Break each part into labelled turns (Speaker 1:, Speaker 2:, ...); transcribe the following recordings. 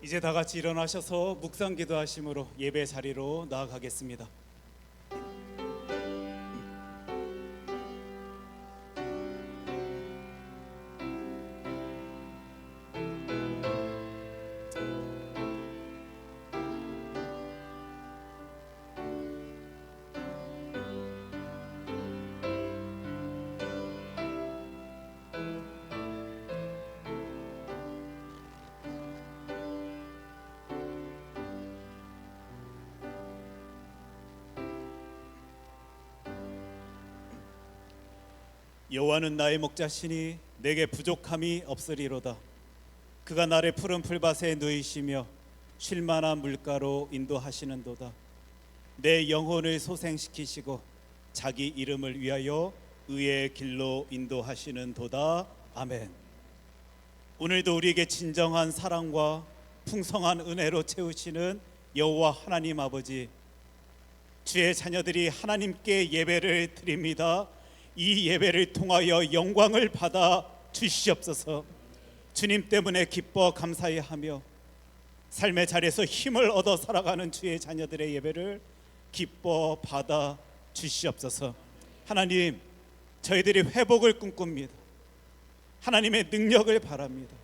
Speaker 1: 이제 다 같이 일어나셔서 묵상 기도하심으로 예배 자리로 나아가겠습니다. 여호와는 나의 목자시니 내게 부족함이 없으리로다. 그가 나를 푸른 풀밭에 누이시며 쉴 만한 물가로 인도하시는도다. 내 영혼을 소생시키시고 자기 이름을 위하여 의의 길로 인도하시는도다. 아멘. 오늘도 우리에게 진정한 사랑과 풍성한 은혜로 채우시는 여호와 하나님 아버지, 주의 자녀들이 하나님께 예배를 드립니다. 이 예배를 통하여 영광을 받아 주시옵소서. 주님 때문에 기뻐 감사히 하며 삶의 자리에서 힘을 얻어 살아가는 주의 자녀들의 예배를 기뻐 받아 주시옵소서. 하나님, 저희들이 회복을 꿈꿉니다. 하나님의 능력을 바랍니다.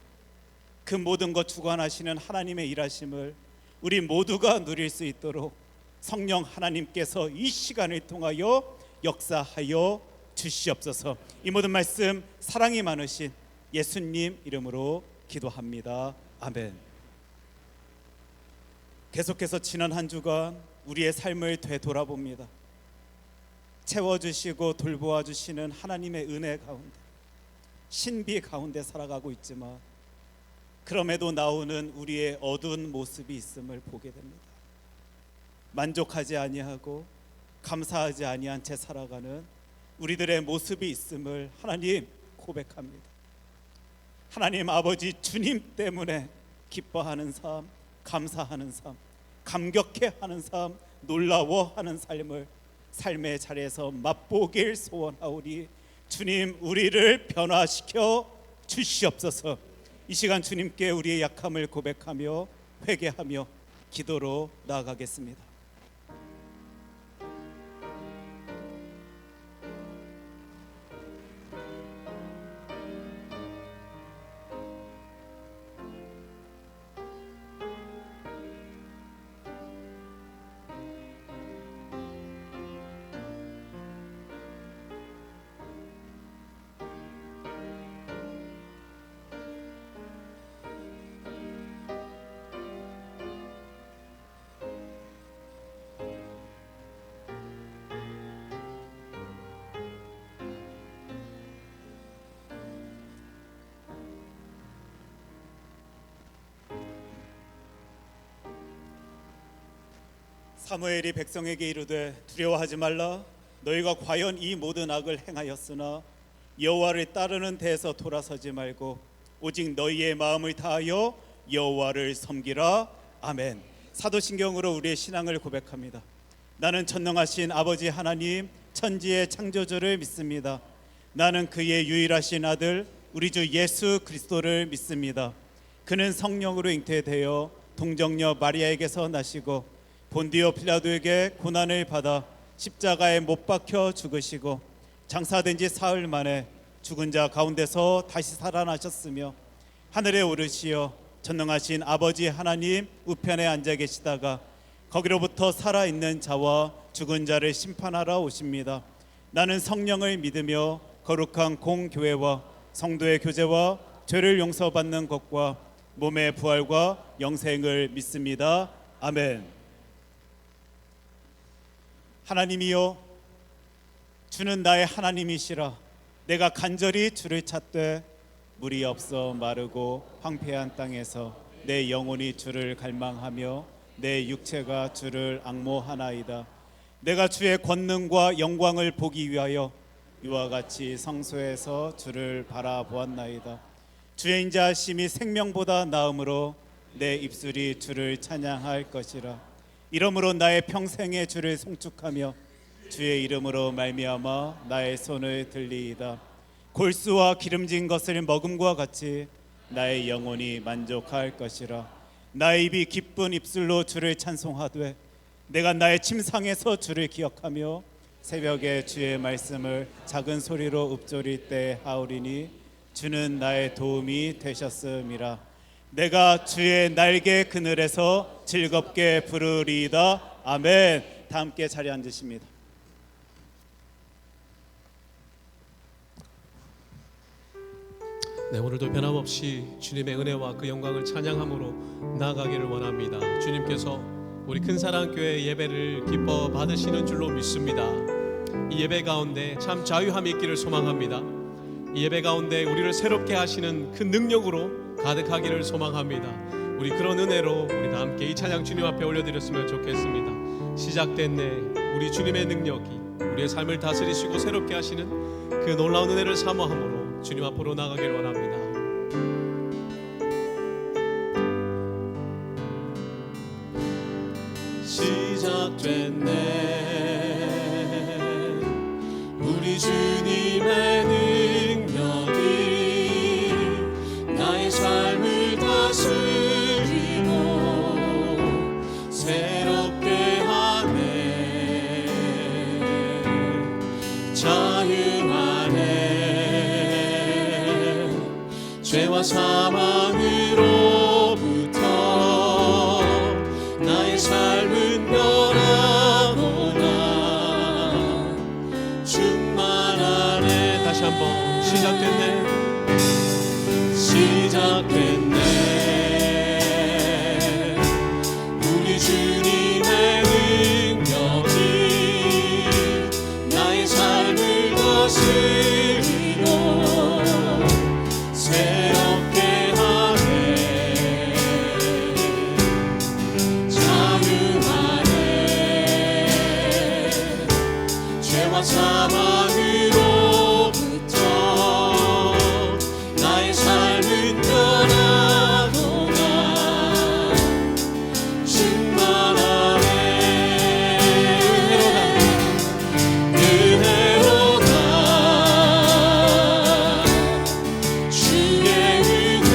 Speaker 1: 그 모든 것 주관하시는 하나님의 일하심을 우리 모두가 누릴 수 있도록 성령 하나님께서 이 시간을 통하여 역사하여 주시옵소서. 이 모든 말씀 사랑이 많으신 예수님 이름으로 기도합니다. 아멘. 계속해서 지난 한 주간 우리의 삶을 되돌아봅니다. 채워주시고 돌보아 주시는 하나님의 은혜 가운데, 신비 가운데 살아가고 있지만 그럼에도 나오는 우리의 어두운 모습이 있음을 보게 됩니다. 만족하지 아니하고 감사하지 아니한 채 살아가는 우리들의 모습이 있음을 하나님 고백합니다. 하나님 아버지, 주님 때문에 기뻐하는 삶, 감사하는 삶, 감격해하는 삶, 놀라워하는 삶을 삶의 자리에서 맛보길 소원하오니 주님, 우리를 변화시켜 주시옵소서. 이 시간 주님께 우리의 약함을 고백하며 회개하며 기도로 나아가겠습니다. 사무엘이 백성에게 이르되 두려워하지 말라. 너희가 과연 이 모든 악을 행하였으나 여호와를 따르는 데에서 돌아서지 말고 오직 너희의 마음을 다하여 여호와를 섬기라. 아멘. 사도신경으로 우리의 신앙을 고백합니다. 나는 전능하신 아버지 하나님, 천지의 창조주를 믿습니다. 나는 그의 유일하신 아들 우리 주 예수 그리스도를 믿습니다. 그는 성령으로 잉태되어 동정녀 마리아에게서 나시고 본디오 필라도에게 고난을 받아 십자가에 못 박혀 죽으시고 장사된 지 사흘 만에 죽은 자 가운데서 다시 살아나셨으며 하늘에 오르시어 전능하신 아버지 하나님 우편에 앉아 계시다가 거기로부터 살아있는 자와 죽은 자를 심판하러 오십니다. 나는 성령을 믿으며 거룩한 공교회와 성도의 교제와 죄를 용서받는 것과 몸의 부활과 영생을 믿습니다. 아멘. 하나님이여, 주는 나의 하나님이시라. 내가 간절히 주를 찾되 물이 없어 마르고 황폐한 땅에서 내 영혼이 주를 갈망하며 내 육체가 주를 앙모하나이다. 내가 주의 권능과 영광을 보기 위하여 이와 같이 성소에서 주를 바라보았나이다. 주의 인자하심이 생명보다 나음으로 내 입술이 주를 찬양할 것이라. 이러므로 나의 평생에 주를 송축하며 주의 이름으로 말미암아 나의 손을 들리이다. 골수와 기름진 것을 먹음과 같이 나의 영혼이 만족할 것이라. 나의 입이 기쁜 입술로 주를 찬송하되 내가 나의 침상에서 주를 기억하며 새벽에 주의 말씀을 작은 소리로 읊조릴 때 하오리니 주는 나의 도움이 되셨음이라. 내가 주의 날개 그늘에서 즐겁게 부르리이다. 아멘. 다 함께 자리에 앉으십니다.
Speaker 2: 네, 오늘도 변함없이 주님의 은혜와 그 영광을 찬양함으로 나아가기를 원합니다. 주님께서 우리 큰사랑교회 예배를 기뻐 받으시는 줄로 믿습니다. 이 예배 가운데 참 자유함이 있기를 소망합니다. 이 예배 가운데 우리를 새롭게 하시는 그 능력으로 가득하기를 소망합니다. 우리 그런 은혜로 우리 다 함께 이 찬양 주님 앞에 올려드렸으면 좋겠습니다. 시작됐네. 우리 주님의 능력이 우리의 삶을 다스리시고 새롭게 하시는 그 놀라운 은혜를 사모함으로 주님 앞으로 나가길 원합니다. 시작됐네. 우리 주님의 능력이 나의 삶을 다스리고 새롭게 하네. 자유하네. 죄와 사망으로부터 나의 삶은 변하구나. 충만하네. 다시 한번 시작됐네. 시작됐네. 우리 주님의 능력이 나의 삶을 다스리고 새롭게 하네. 자유하네. 죄와 사망으로부터 나의 삶은 변하구나. 충만하네. 은혜로다. 주의 은혜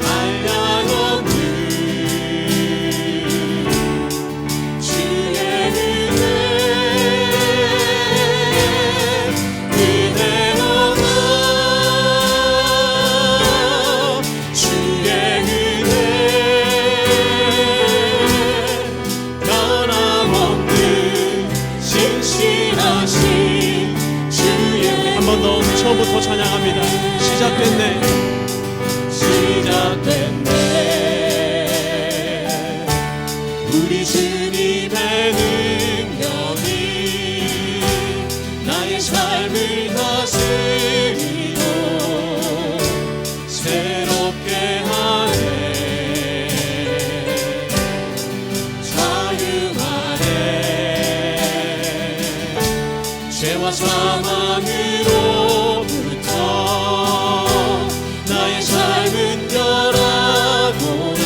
Speaker 2: 한량없는 주의 은혜로다. 주의 은혜 변함없는 신실하신 주의 은혜. 한 번 더 처음부터 찬양합니다. 시작됐네. 시작됐네. 우리 주님의 능력이 나의 삶을 다스리고 새롭게 하네. 자유하네. 죄와 사망으로부터 나의 삶은 변하구나.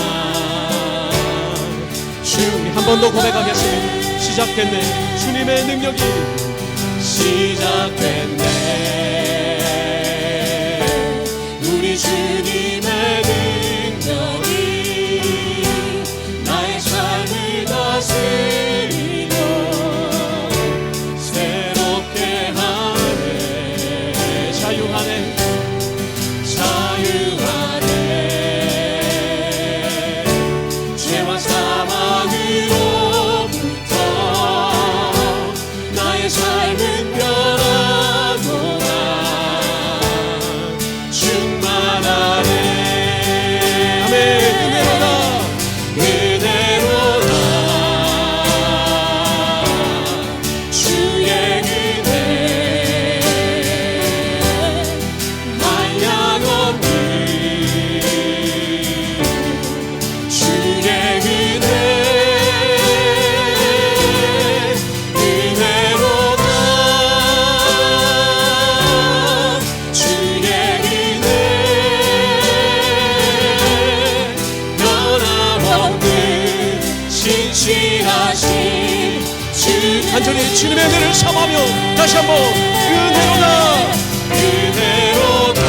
Speaker 2: 주님 한 번 더 고백하겠습니다. 시작됐네. 주님의 능력이 시작됐네. 우리 주님의 능력이 나의 삶을 다스리고 새롭게 하네. 자유하네. 자유하네. 죄와 사망으로부터 나의 삶은 변하구나. 충만하네. 아멘. 은혜로다. 은혜로다. 주의 은혜 한량없는 주의 은혜 은혜로다. 주의 은혜 변함없는 신실하신 주. 간절히 주님의 은혜를 삼하며 다시 한번 은혜로다. 은혜로다.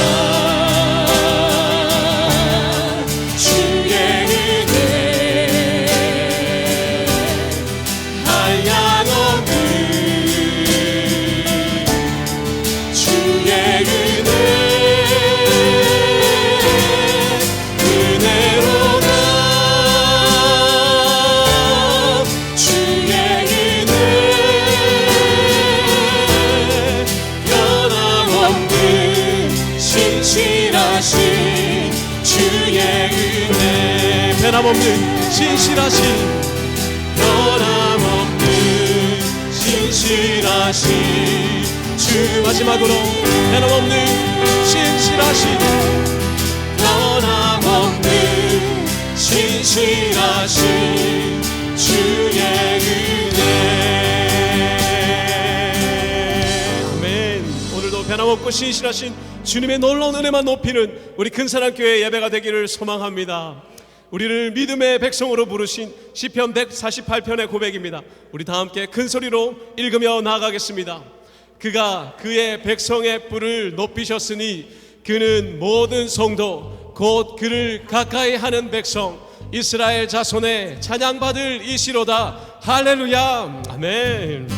Speaker 2: 변함없는 신실하신 변함없는 신실하신 주 마지막으로 변함없는 신실하신 변함없는 신실하신 주의 은혜. 아멘. 오늘도 변함없고 신실하신 주님의 놀라운 은혜만 높이는 우리 큰사랑교회 예배가 되기를 소망합니다. 우리를 믿음의 백성으로 부르신 시편 148편의 고백입니다. 우리 다 함께 큰 소리로 읽으며 나아가겠습니다. 그가 그의 백성의 뿔을 높이셨으니 그는 모든 성도 곧 그를 가까이 하는 백성 이스라엘 자손의 찬양받을 이시로다. 할렐루야. 아멘.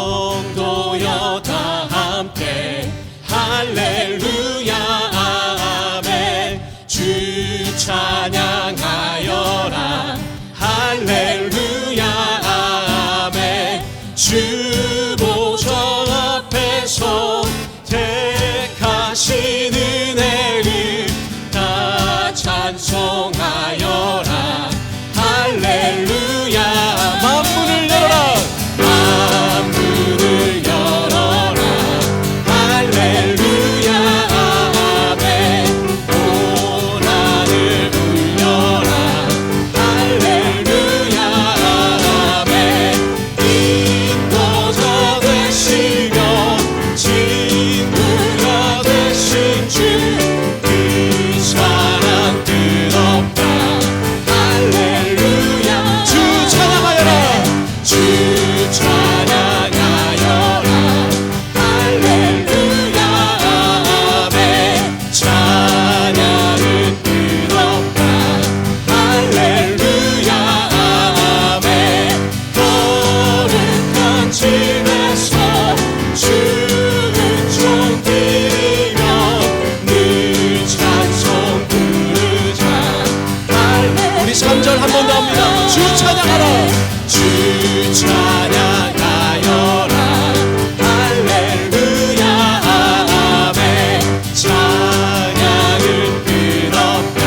Speaker 2: 성도여 다 함께 할렐루야 아멘. 주 찬양하여라. 할렐루야 아멘. 주 보좌 앞에서 택하신 은혜를 다 찬송하여라. 할렐루야. 만문을 열어라. 만문을 열어라. 할렐루야 아멘. 온 하늘 울려라. 할렐루야 아멘. 인도자 되시며 친구가 되신 주 그 사랑 끝없다. 할렐루야. 주 찬양하여라. 주 찬양하여라. 할렐루야 아멘. 찬양은 끝없다. 할렐루야 아멘. 거룩한 집에서 주는 종 드리며 늘 찬송 부르자. 우리 3절 한 번 더 합니다. 주 찬양하라. 주 찬양하여라. 할렐루야 아멘. 찬양은 끝없다.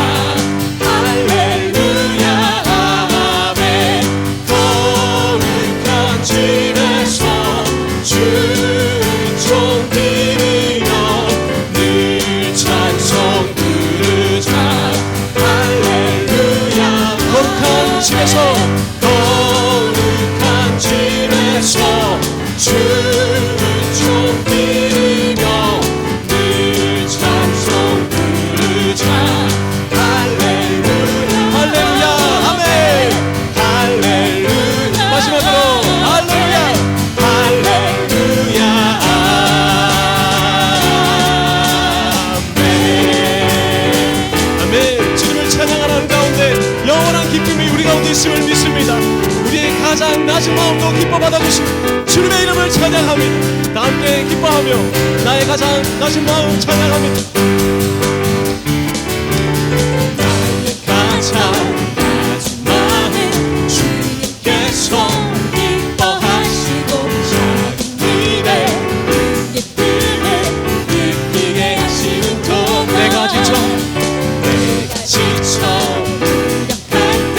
Speaker 2: 할렐루야 아멘. 거룩한 집에서 주는 종 드리며 늘 찬송 부르자. 할렐루야. 거룩한 집에서 주는 종 드리며 늘 찬송 부르자. 할렐루야. 할렐루야 아멘. 할렐루야. 마지막으로 할렐루야. 할렐루야 아멘. 아멘. 주님을 찬양하는 가운데 영원한 기쁨이 우리 가운데 있음을 믿습니다. 우리의 가장 낮은 마음도 기뻐 받아주신 주님의 이름을 찬양합니다. 다 함께 기뻐하며 나의 가장 낮은 마음 찬양합니다. 나의 가장 낮은 마음 주님께서 기뻐하시고 작은 일에 기쁨을 느끼게 하시는 동안 내가 지쳐 무력할 때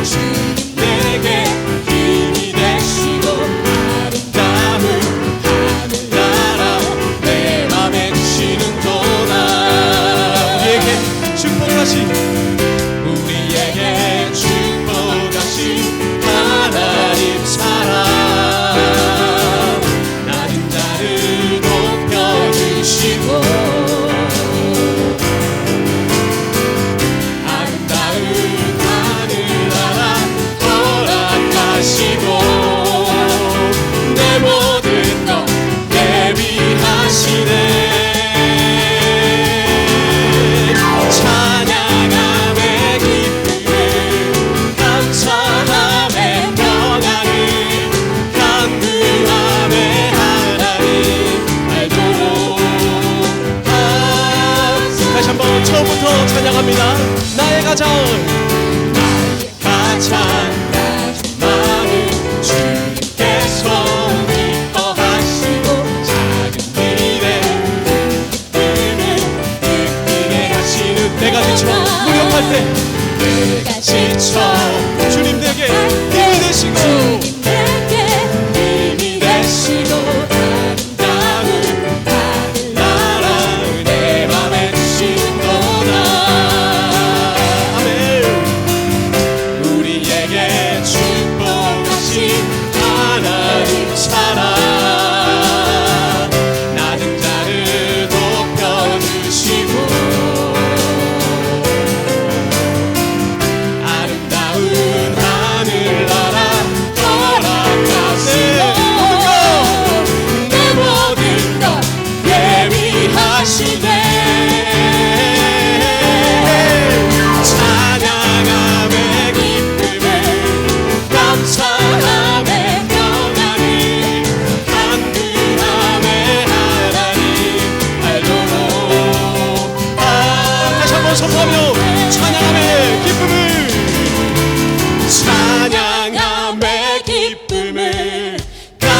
Speaker 2: 주님 내게 힘이 되시고 아름다운 하늘 나라 내 맘에 주시는 도다.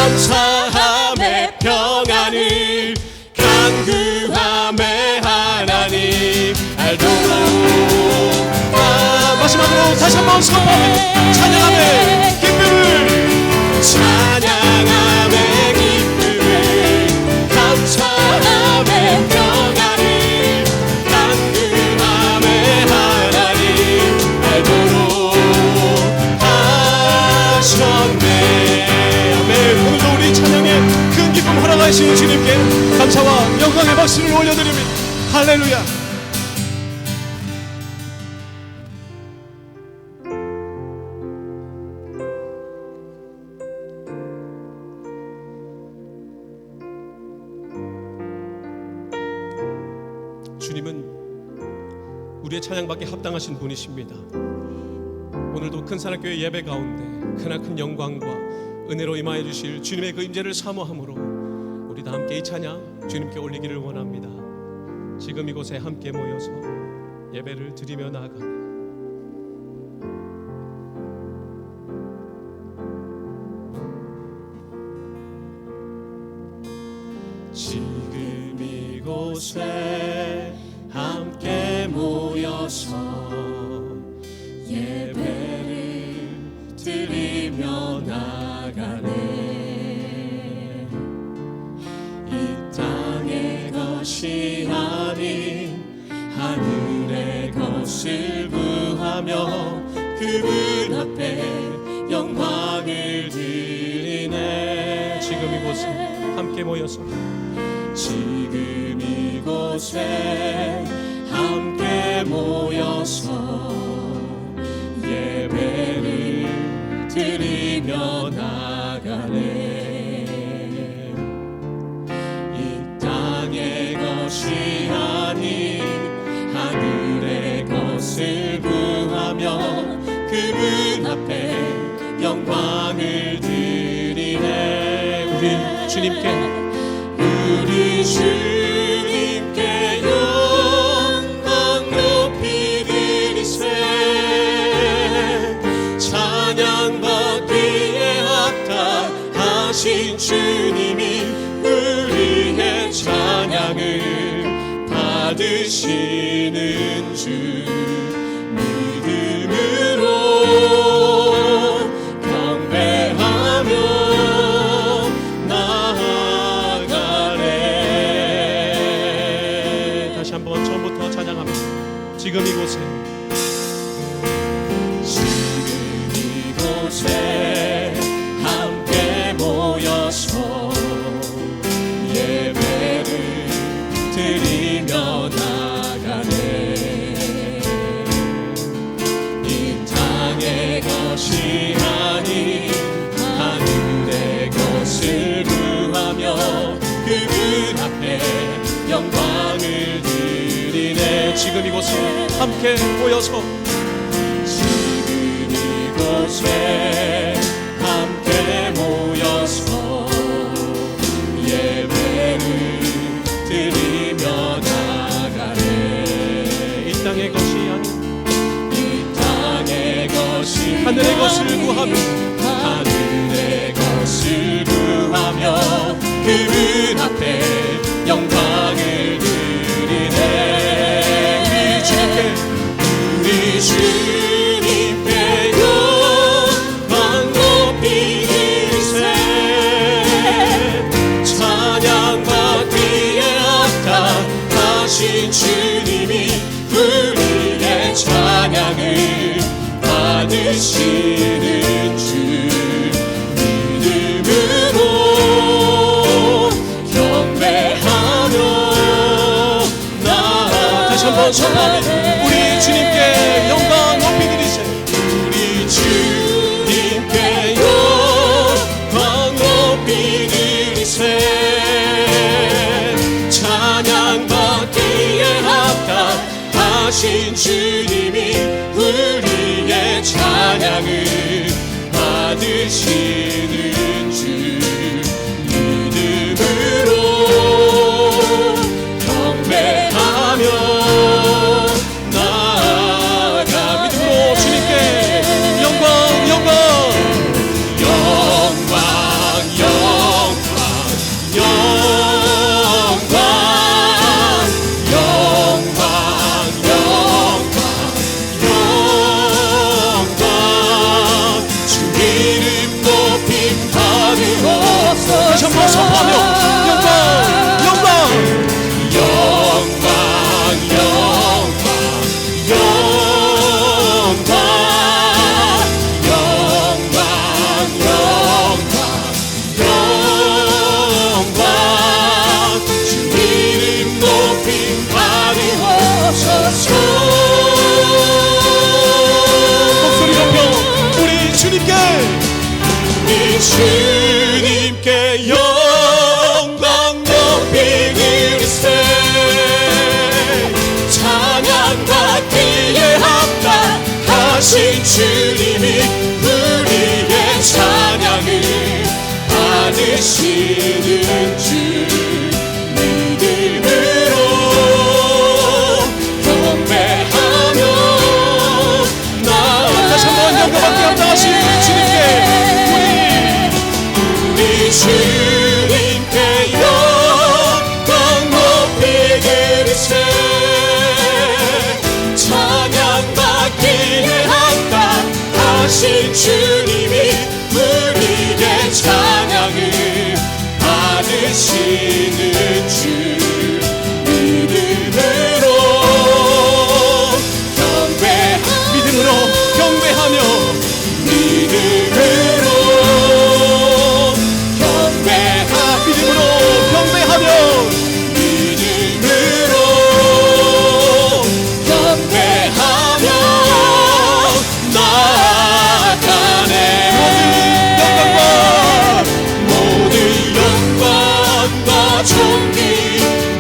Speaker 2: 감사함의 평안을 간구함의 하나님 알도록. 마지막으로 다시 한번 선포하며 찬양함의 기쁨을 찬양함의 기쁨을 감사함의 평안을 간구함의 하나님 알도록 하셨네. 아멘. 오늘도 우리 찬양에 큰 기쁨 허락하시는 주님께 감사와 영광의 박수를 올려드립니다. 할렐루야. 주님은 우리의 찬양받기에 합당하신 분이십니다. 오늘도 큰사랑교회 예배 가운데 크나큰 영광과 은혜로 임하여 주실 주님의 그 임재를 사모함으로 우리 다 함께 이 찬양 주님께 올리기를 원합니다. 지금 이곳에 함께 모여서 예배를 드리며 나아가며 지금 이곳에 함께 모여서 예배를 드리며 나가네. 이 땅의 것이 아닌 하늘의 것을 구하며 그분 앞에 영광을 드리네. 지금 이곳에 함께 모여서 지금 이곳에 함께 모여서 예배를 드리며 나가네. 이 땅의 것이 아닌 하늘의 것을 구하며 그분 앞에 영광을 드리네. 우리 주님께 우리 주님께 영광 높이 드리세. 찬양받기에 합당하신 주님이 우리의 찬양을 받으시는 주 믿음으로 경배하며 한번 처음부터 찬양합니다. 지금 이곳에 함께 모여서 예배를 드리며 나가네. 이 땅의 것이 아닌 하늘의 것을 구하며 그분 앞에 영광을 드리네. 지금 이곳에 함께 모여서 지금 이곳에 함께 모여서 예배를 드리며 나가네. 이 땅의 것이 아닌 이 땅의 것이 하늘의 것을 구하며 하늘의 것을 구하며 그분 앞에 영광을 드리네. 우리 주님께 영광 높이 드리세. 찬양받기에 합당하신 주님이 우리의 찬양을 받으시는 주 믿음으로 다시 한번 선포합니다. 우리 주님께 영광 높이 드리세. 우리 주님께 영광 높이 드리세. 찬양받기에 합당하신 주님이 우리의 찬양을 받으시는 주 믿음으로 경배하며 나아가. 믿음으로 주님께 영광 영광 영광 영광 다시 한번 선포하며 영광 영광 영광 영광 영광 영광 영광 주 이름 높임 받으옵소서. 목소리 높여 우리 주님께 영광 높이 드리세. 찬양받기에 합당하신 주님이 우리의 찬양을 받으시는 주 믿음으로 경배하며 다시 한번 영광받기에 합당하신 주님께 주님께 영광 높이 드리세. 찬양받기에 합당하신 주님이 우리의 찬양을 받으시는 주 믿음으로 경배하며 믿음으로 경배하며 나아가네. 모든 영광과 존귀와는요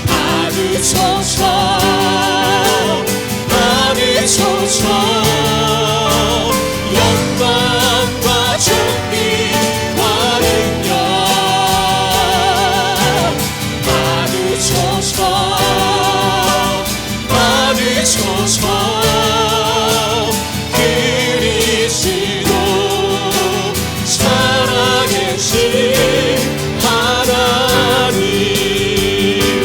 Speaker 2: 받으소서 받으소서. 영광과 존귀와는요 받으소서 받으소서. 그리스도 살아계신 하나님.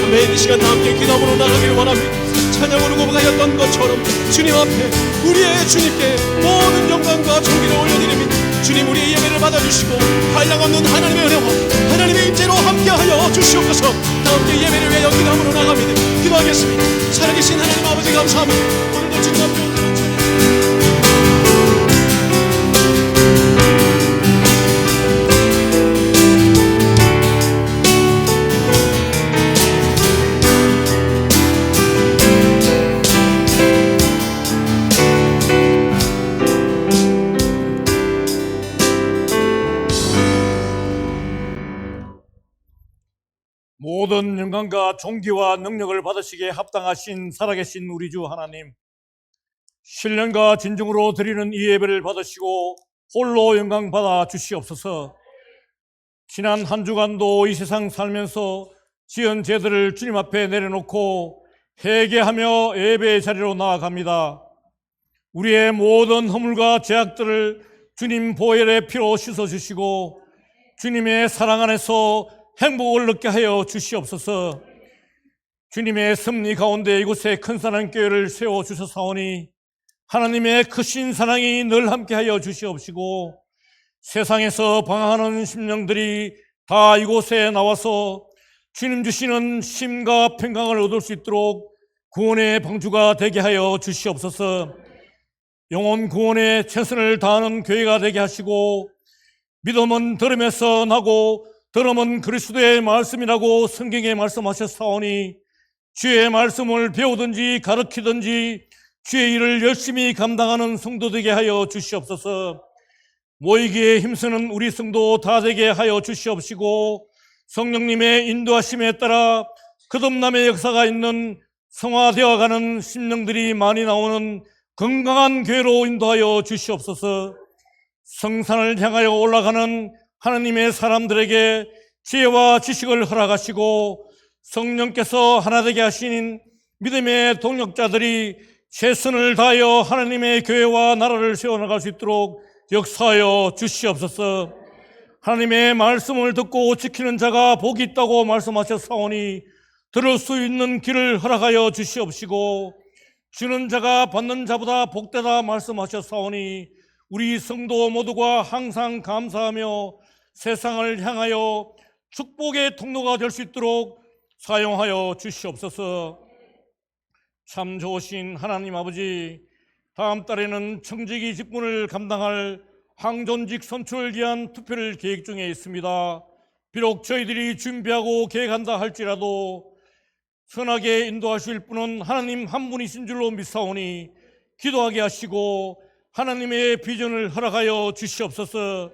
Speaker 2: 아멘. 이 시간 다 함께 기도함으로 나가기를 원합니다. 찬양으로 고백하였던 것처럼 주님 앞에 우리의 주님께 모든 영광과 존귀를 올려드립니다. 주님 우리의 예배를 받아주시고 한량없는 하나님의 은혜와 하나님의 임재로 함께하여 주시옵소서. 다 함께 예배를 위해 기도함으로 나갑니다. 기도하겠습니다. 살아계신 하나님 아버지 감사합니다. 오늘도 주님 앞에 온전한 찬양
Speaker 3: 모든 영광과 존귀와 능력을 받으시기에 합당하신 살아계신 우리 주 하나님, 신령과 진정으로 드리는 이 예배를 받으시고 홀로 영광 받아 주시옵소서. 지난 한 주간도 이 세상 살면서 지은 죄들을 주님 앞에 내려놓고 회개하며 예배의 자리로 나아갑니다. 우리의 모든 허물과 죄악들을 주님 보혈의 피로 씻어주시고 주님의 사랑 안에서 행복을 느끼게 하여 주시옵소서. 주님의 섭리 가운데 이곳에 큰 사랑교회를 세워주셨사오니 하나님의 크신 사랑이 늘 함께하여 주시옵시고 세상에서 방황하는 심령들이 다 이곳에 나와서 주님 주시는 쉼과 평강을 얻을 수 있도록 구원의 방주가 되게 하여 주시옵소서. 영혼 구원에 최선을 다하는 교회가 되게 하시고 믿음은 들음에서 나고 들음은 그리스도의 말씀이라고 성경에 말씀하셨사오니 주의 말씀을 배우든지 가르치든지 주의 일을 열심히 감당하는 성도 되게 하여 주시옵소서. 모이기에 힘쓰는 우리 성도 다 되게 하여 주시옵시고 성령님의 인도하심에 따라 거듭남의 역사가 있는 성화되어가는 심령들이 많이 나오는 건강한 교회로 인도하여 주시옵소서. 성산을 향하여 올라가는 하나님의 사람들에게 지혜와 지식을 허락하시고 성령께서 하나 되게 하신 믿음의 동력자들이 최선을 다하여 하나님의 교회와 나라를 세워나갈 수 있도록 역사하여 주시옵소서. 하나님의 말씀을 듣고 지키는 자가 복이 있다고 말씀하셨사오니 들을 수 있는 길을 허락하여 주시옵시고 주는 자가 받는 자보다 복되다 말씀하셨사오니 우리 성도 모두가 항상 감사하며 세상을 향하여 축복의 통로가 될 수 있도록 사용하여 주시옵소서. 참 좋으신 하나님 아버지, 다음 달에는 청지기 직분을 감당할 황존직 선출을 위한 투표를 계획 중에 있습니다. 비록 저희들이 준비하고 계획한다 할지라도 선하게 인도하실 분은 하나님 한 분이신 줄로 믿사오니 기도하게 하시고 하나님의 비전을 허락하여 주시옵소서.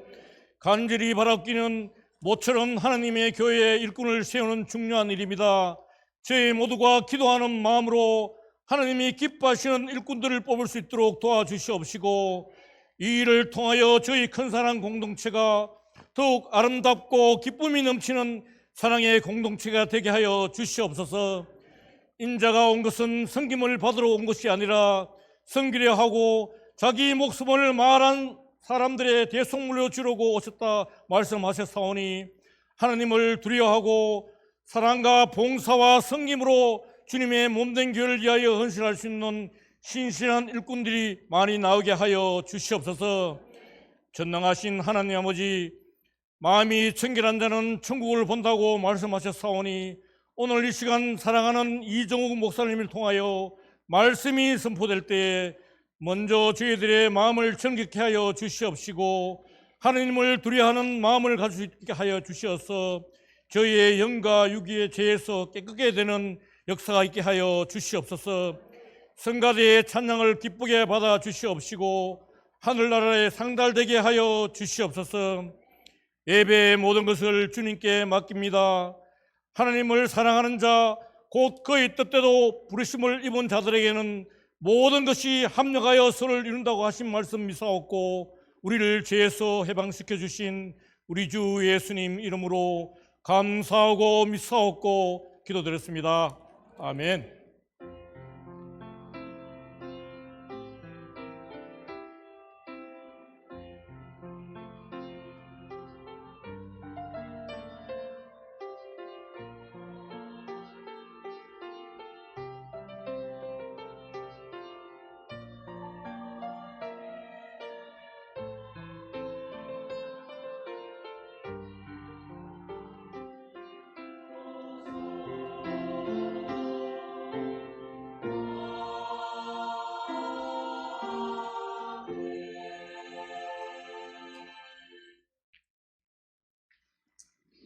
Speaker 3: 간절히 바라옵기는 모처럼 하나님의 교회의 일꾼을 세우는 중요한 일입니다. 저희 모두가 기도하는 마음으로 하나님이 기뻐하시는 일꾼들을 뽑을 수 있도록 도와주시옵시고, 이 일을 통하여 저희 큰사랑 공동체가 더욱 아름답고 기쁨이 넘치는 사랑의 공동체가 되게 하여 주시옵소서. 인자가 온 것은 섬김을 받으러 온 것이 아니라 섬기려 하고 자기 목숨을 말한 사람들의 대속물로 주려고 오셨다 말씀하셨사오니, 하나님을 두려워하고 사랑과 봉사와 섬김으로 주님의 몸된 교회를 위하여 헌신할 수 있는 신실한 일꾼들이 많이 나오게 하여 주시옵소서. 전능하신 하나님 아버지, 마음이 청결한 자는 천국을 본다고 말씀하셨사오니, 오늘 이 시간 사랑하는 이정욱 목사님을 통하여 말씀이 선포될 때에 먼저 저희들의 마음을 정결케 하여 주시옵시고, 하나님을 두려워하는 마음을 가질 수 있게 하여 주시어서 저희의 영과 육의 죄에서 깨끗게 되는 역사가 있게 하여 주시옵소서. 성가대의 찬양을 기쁘게 받아 주시옵시고 하늘나라에 상달되게 하여 주시옵소서. 예배의 모든 것을 주님께 맡깁니다. 하나님을 사랑하는 자, 곧 그의 뜻대로 부르심을 입은 자들에게는 모든 것이 합력하여 선을 이룬다고 하신 말씀 믿사옵고, 우리를 죄에서 해방시켜 주신 우리 주 예수님 이름으로 감사하고 믿사옵고 기도드렸습니다. 아멘.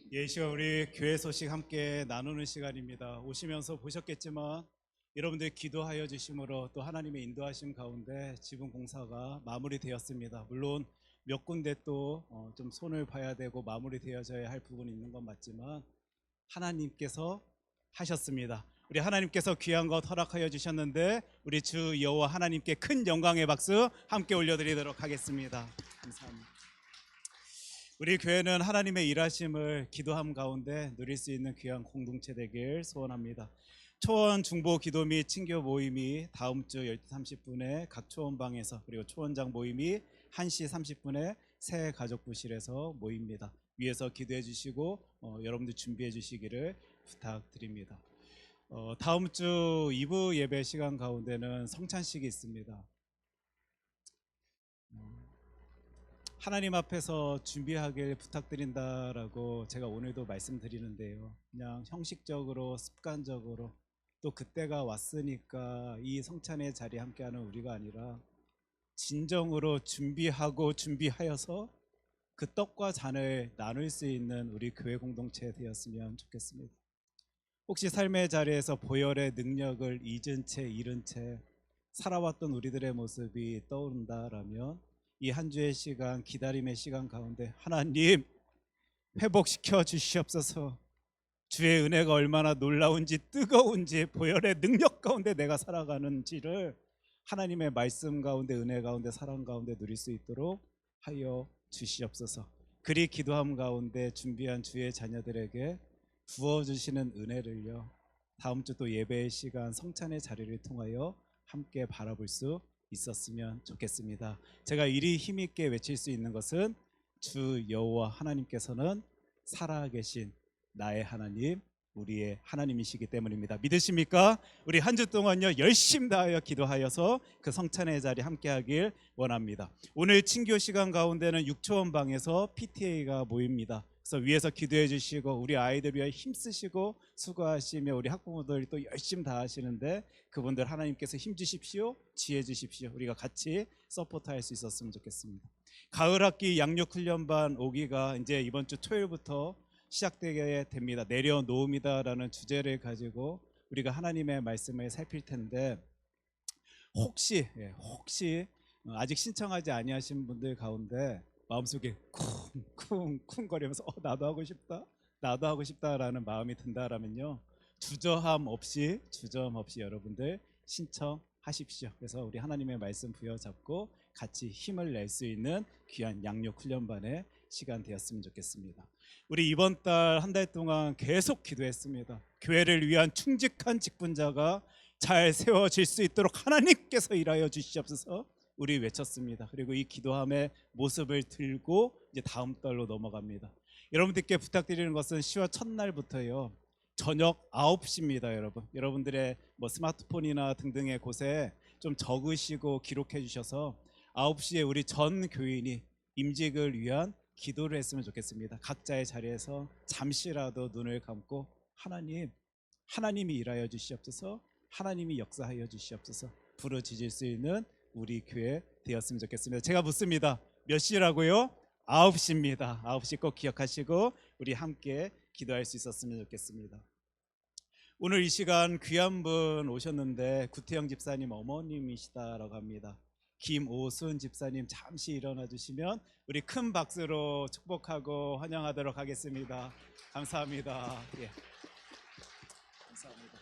Speaker 1: 이 시간 우리 교회 소식 함께 나누는 시간입니다. 오시면서 보셨겠지만 여러분들 기도하여 주심으로 또 하나님의 인도하심 가운데 지붕 공사가 마무리되었습니다. 물론 몇 군데 또 좀 손을 봐야 되고 마무리되어져야 할 부분이 있는 건 맞지만 하나님께서 하셨습니다. 우리 하나님께서 귀한 것 허락하여 주셨는데 우리 주 여호와 하나님께 큰 영광의 박수 함께 올려드리도록 하겠습니다. 감사합니다. 우리 교회는 하나님의 일하심을 기도함 가운데 누릴 수 있는 귀한 공동체 되길 소원합니다. 초원 중보 기도 및 친교 모임이 다음 주 12시 30분에 각 초원방에서, 그리고 초원장 모임이 1시 30분에 새 가족부실에서 모입니다. 위에서 기도해 주시고 여러분들 준비해 주시기를 부탁드립니다. 다음 주 2부 예배 시간 가운데는 성찬식이 있습니다. 하나님 앞에서 준비하길 부탁드린다라고 제가 오늘도 말씀드리는데요, 그냥 형식적으로 습관적으로 또 그때가 왔으니까 이 성찬의 자리에 함께하는 우리가 아니라 진정으로 준비하고 준비하여서 그 떡과 잔을 나눌 수 있는 우리 교회 공동체 되었으면 좋겠습니다. 혹시 삶의 자리에서 보혈의 능력을 잊은 채 잃은 채 살아왔던 우리들의 모습이 떠오른다라면 이 한 주의 시간, 기다림의 시간 가운데 하나님 회복시켜 주시옵소서. 주의 은혜가 얼마나 놀라운지 뜨거운지 보혈의 능력 가운데 내가 살아가는지를 하나님의 말씀 가운데, 은혜 가운데, 사랑 가운데 누릴 수 있도록 하여 주시옵소서. 그리 기도함 가운데 준비한 주의 자녀들에게 부어주시는 은혜를요, 다음 주 또 예배의 시간, 성찬의 자리를 통하여 함께 바라볼 수 있었으면 좋겠습니다. 제가 이리 힘있게 외칠 수 있는 것은 주 여호와 하나님께서는 살아계신 나의 하나님, 우리의 하나님이시기 때문입니다. 믿으십니까? 우리 한 주 동안요 열심 다하여 기도하여서 그 성찬의 자리 함께하길 원합니다. 오늘 친교 시간 가운데는 6초원 방에서 PTA가 모입니다. 그래서 위에서 기도해 주시고 우리 아이들 위해 힘쓰시고 수고하시며 우리 학부모들이 또 열심 다하시는데 그분들 하나님께서 힘 주십시오, 지혜 주십시오. 우리가 같이 서포트할 수 있었으면 좋겠습니다. 가을 학기 양육 훈련반 오기가 이제 이번 주 토요일부터 시작되게 됩니다. 내려놓음이다라는 주제를 가지고 우리가 하나님의 말씀을 살필 텐데 혹시 아직 신청하지 아니하신 분들 가운데 마음속에 쿵쿵쿵 거리면서 나도 하고 싶다라는 마음이 든다라면요 주저함 없이 여러분들 신청하십시오. 그래서 우리 하나님의 말씀 부여잡고 같이 힘을 낼 수 있는 귀한 양육 훈련반의 시간 되었으면 좋겠습니다. 우리 이번 달 한 달 동안 계속 기도했습니다. 교회를 위한 충직한 직분자가 잘 세워질 수 있도록 하나님께서 일하여 주시옵소서 우리 외쳤습니다. 그리고 이 기도함의 모습을 들고 이제 다음 달로 넘어갑니다. 여러분들께 부탁드리는 것은 10월 첫날부터요 저녁 9시입니다. 여러분들의 스마트폰이나 등등의 곳에 좀 적으시고 기록해 주셔서 9시에 우리 전 교인이 임직을 위한 기도를 했으면 좋겠습니다. 각자의 자리에서 잠시라도 눈을 감고 하나님이 일하여 주시옵소서, 하나님이 역사하여 주시옵소서 부르짖을 수 있는 우리 교회 되었으면 좋겠습니다. 제가 묻습니다. 몇 시라고요? 9시입니다. 9시 꼭 기억하시고 우리 함께 기도할 수 있었으면 좋겠습니다. 오늘 이 시간 귀한 분 오셨는데 구태영 집사님 어머님이시다라고 합니다. 김오순 집사님 잠시 일어나 주시면 우리 큰 박수로 축복하고 환영하도록 하겠습니다. 감사합니다. 감사합니다.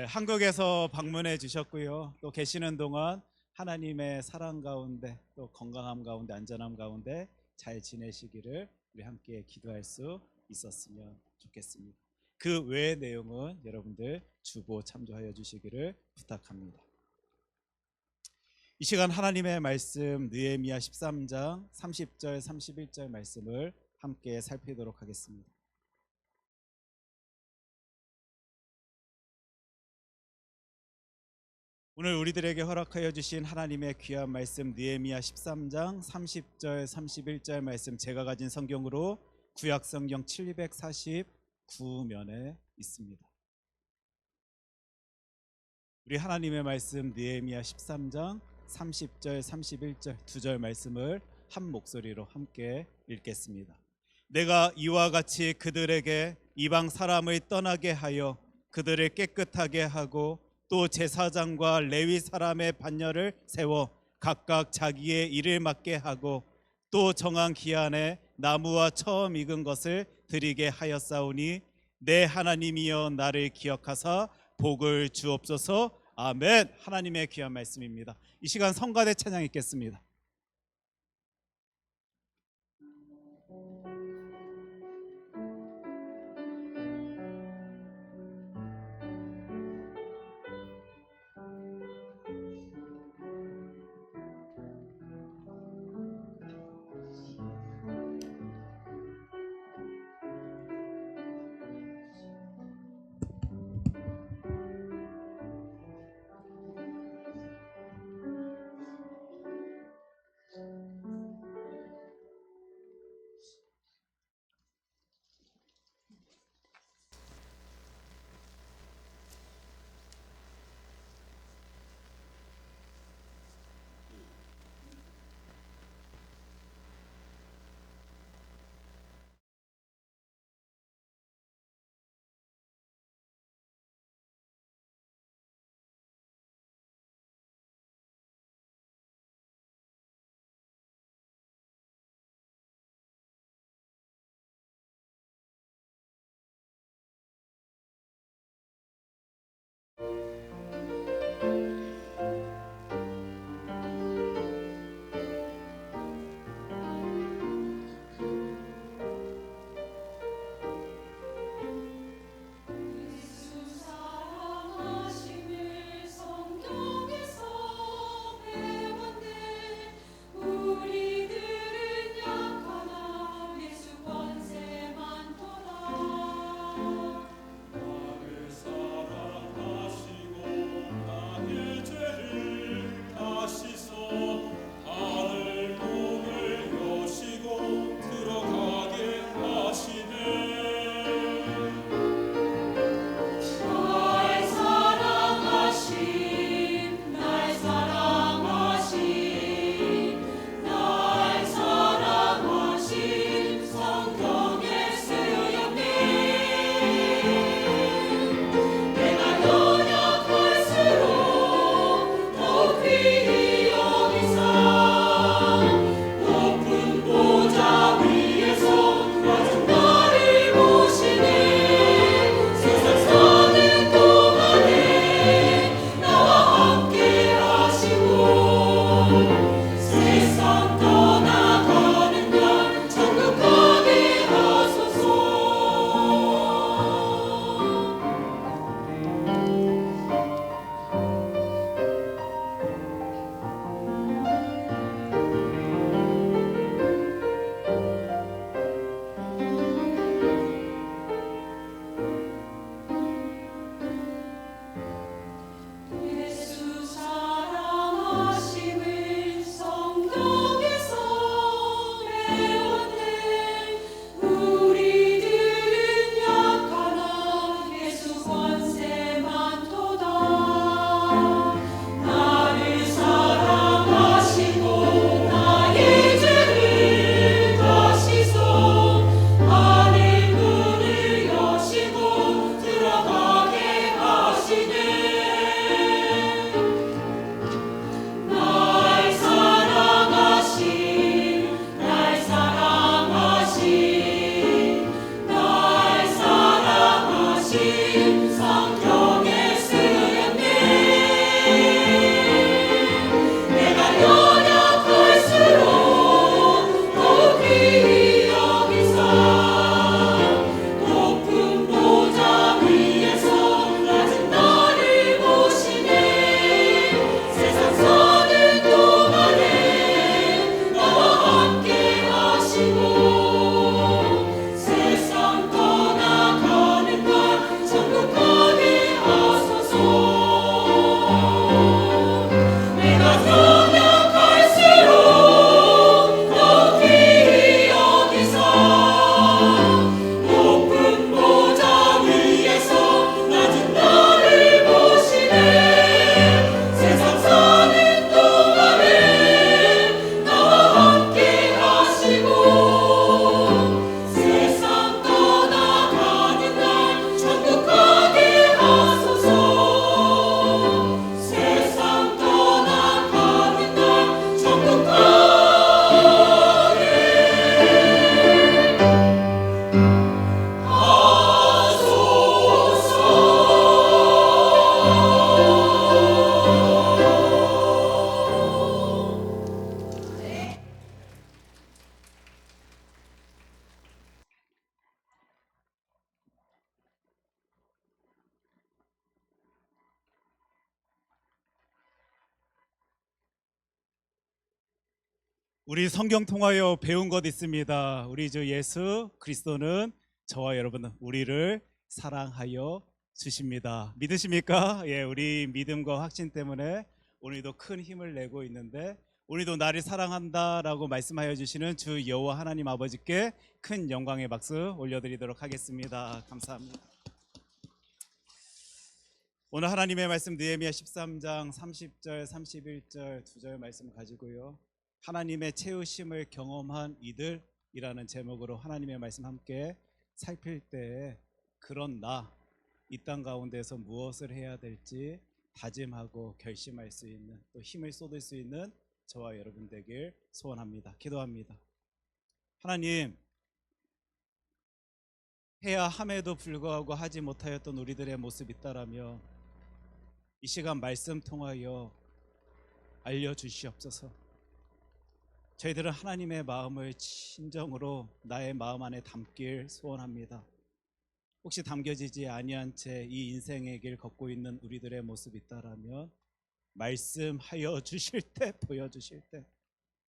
Speaker 1: 한국에서 방문해 주셨고요. 또 계시는 동안 하나님의 사랑 가운데 또 건강함 가운데 안전함 가운데 잘 지내시기를 우리 함께 기도할 수 있었으면 좋겠습니다. 그 외의 내용은 여러분들 주보 참조하여 주시기를 부탁합니다. 이 시간 하나님의 말씀 느헤미야 13장 30절 31절 말씀을 함께 살피도록 하겠습니다. 오늘 우리들에게 허락하여 주신 하나님의 귀한 말씀 느헤미야 13장 30절 31절 말씀 제가 가진 성경으로 구약 성경 749면에 있습니다. 우리 하나님의 말씀 느헤미야 13장 30절 31절 두 절 말씀을 한 목소리로 함께 읽겠습니다. 내가 이와 같이 그들에게 이방 사람을 떠나게 하여 그들을 깨끗하게 하고 또 제사장과 레위 사람의 반열을 세워 각각 자기의 일을 맡게 하고 또 정한 기한에 나무와 처음 익은 것을 드리게 하였사오니 내 하나님이여 나를 기억하사 복을 주옵소서. 아멘. 하나님의 귀한 말씀입니다. 이 시간 성가대 찬양 읽겠습니다. 우리 성경 통하여 배운 것 있습니다. 우리 주 예수 그리스도는 저와 여러분 우리를 사랑하여 주십니다. 믿으십니까? 예, 우리 믿음과 확신 때문에 오늘도 큰 힘을 내고 있는데 오늘도 나를 사랑한다라고 말씀하여 주시는 주 여호와 하나님 아버지께 큰 영광의 박수 올려드리도록 하겠습니다. 감사합니다. 오늘 하나님의 말씀 느헤미야 13장 30절 31절 두 절 말씀 가지고요, 하나님의 채우심을 경험한 이들이라는 제목으로 하나님의 말씀 함께 살필 때에 그런 나, 이 땅 가운데서 무엇을 해야 될지 다짐하고 결심할 수 있는, 또 힘을 쏟을 수 있는 저와 여러분 되길 소원합니다. 기도합니다. 하나님, 해야 함에도 불구하고 하지 못하였던 우리들의 모습이 있다라며 이 시간 말씀 통하여 알려주시옵소서. 저희들은 하나님의 마음을 진정으로 나의 마음 안에 담길 소원합니다. 혹시 담겨지지 아니한 채 이 인생의 길 걷고 있는 우리들의 모습이 있다라면 말씀하여 주실 때, 보여주실 때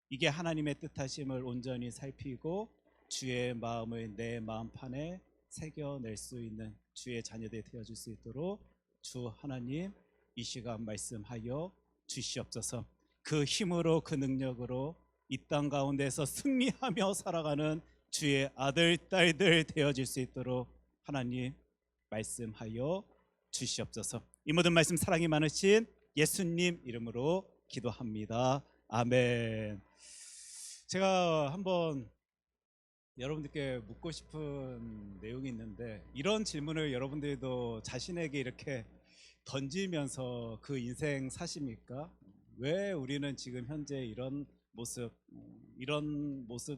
Speaker 1: 이게 하나님의 뜻하심을 온전히 살피고 주의 마음을 내 마음판에 새겨낼 수 있는 주의 자녀들이 되어줄 수 있도록 주 하나님 이 시간 말씀하여 주시옵소서. 그 힘으로, 그 능력으로 이 땅 가운데서 승리하며 살아가는 주의 아들, 딸들 되어질 수 있도록 하나님 말씀하여 주시옵소서. 이 모든 말씀 사랑이 많으신 예수님 이름으로 기도합니다. 아멘. 제가 한번 여러분들께 묻고 싶은 내용이 있는데, 이런 질문을 여러분들도 자신에게 이렇게 던지면서 그 인생 사십니까? 왜 우리는 지금 현재 이런 모습,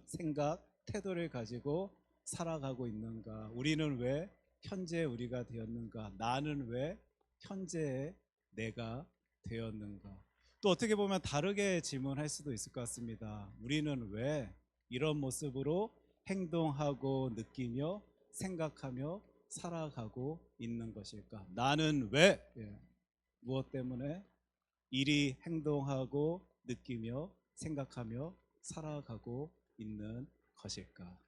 Speaker 1: 생각, 태도를 가지고 살아가고 있는가? 우리는 왜 현재 우리가 되었는가? 나는 왜 현재의 내가 되었는가? 또 어떻게 보면 다르게 질문할 수도 있을 것 같습니다. 우리는 왜 이런 모습으로 행동하고 느끼며 생각하며 살아가고 있는 것일까? 나는 왜 무엇 때문에 이리 행동하고 느끼며 생각하며 살아가고 있는 것일까?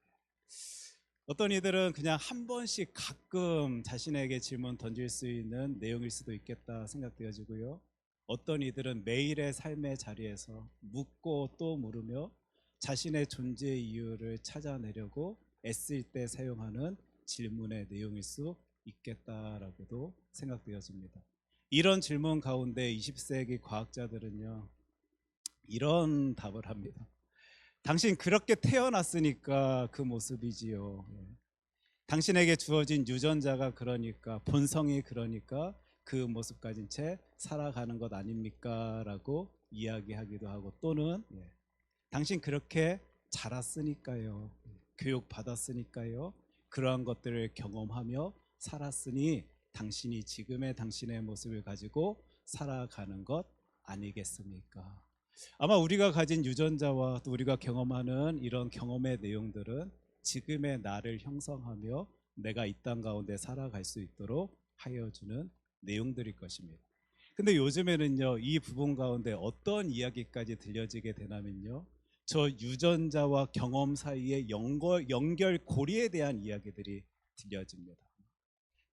Speaker 1: 어떤 이들은 그냥 한 번씩 가끔 자신에게 질문 던질 수 있는 내용일 수도 있겠다 생각되어지고요, 어떤 이들은 매일의 삶의 자리에서 묻고 또 물으며 자신의 존재 이유를 찾아내려고 애쓸 때 사용하는 질문의 내용일 수 있겠다라고도 생각되어집니다. 이런 질문 가운데 20세기 과학자들은요, 이런 답을 합니다. 당신 그렇게 태어났으니까 그 모습이지요. 당신에게 주어진 유전자가 그러니까, 본성이 그러니까 그 모습 가진 채 살아가는 것 아닙니까? 라고 이야기하기도 하고, 또는 당신 그렇게 자랐으니까요, 교육 받았으니까요, 그러한 것들을 경험하며 살았으니 당신이 지금의 당신의 모습을 가지고 살아가는 것 아니겠습니까? 아마 우리가 가진 유전자와 또 우리가 경험하는 이런 경험의 내용들은 지금의 나를 형성하며 내가 이 땅 가운데 살아갈 수 있도록 하여 주는 내용들일 것입니다. 근데 요즘에는요, 이 부분 가운데 어떤 이야기까지 들려지게 되냐면요, 저 유전자와 경험 사이의 연결고리에 대한 이야기들이 들려집니다.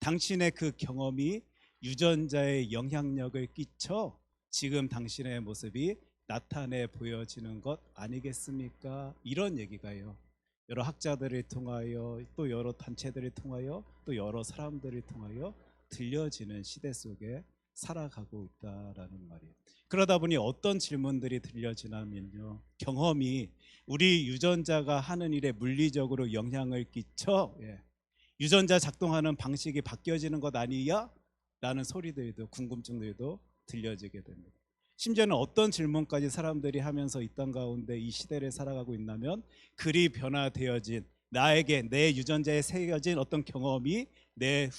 Speaker 1: 당신의 그 경험이 유전자에 영향력을 끼쳐 지금 당신의 모습이 나타내 보여지는 것 아니겠습니까? 이런 얘기가요, 여러 학자들을 통하여 또 여러 단체들을 통하여 또 여러 사람들을 통하여 들려지는 시대 속에 살아가고 있다라는 말이에요. 그러다 보니 어떤 질문들이 들려지냐면요, 경험이 우리 유전자가 하는 일에 물리적으로 영향을 끼쳐 유전자 작동하는 방식이 바뀌어지는 것 아니야? 라는 소리들도, 궁금증들도 들려지게 됩니다. 심지어는 어떤 질문까지 사람들이 하면서 이 땅 가운데 이 시대를 살아가고 있냐면, 그리 변화되어진 나에게 내 유전자에 새겨진 어떤 경험이 내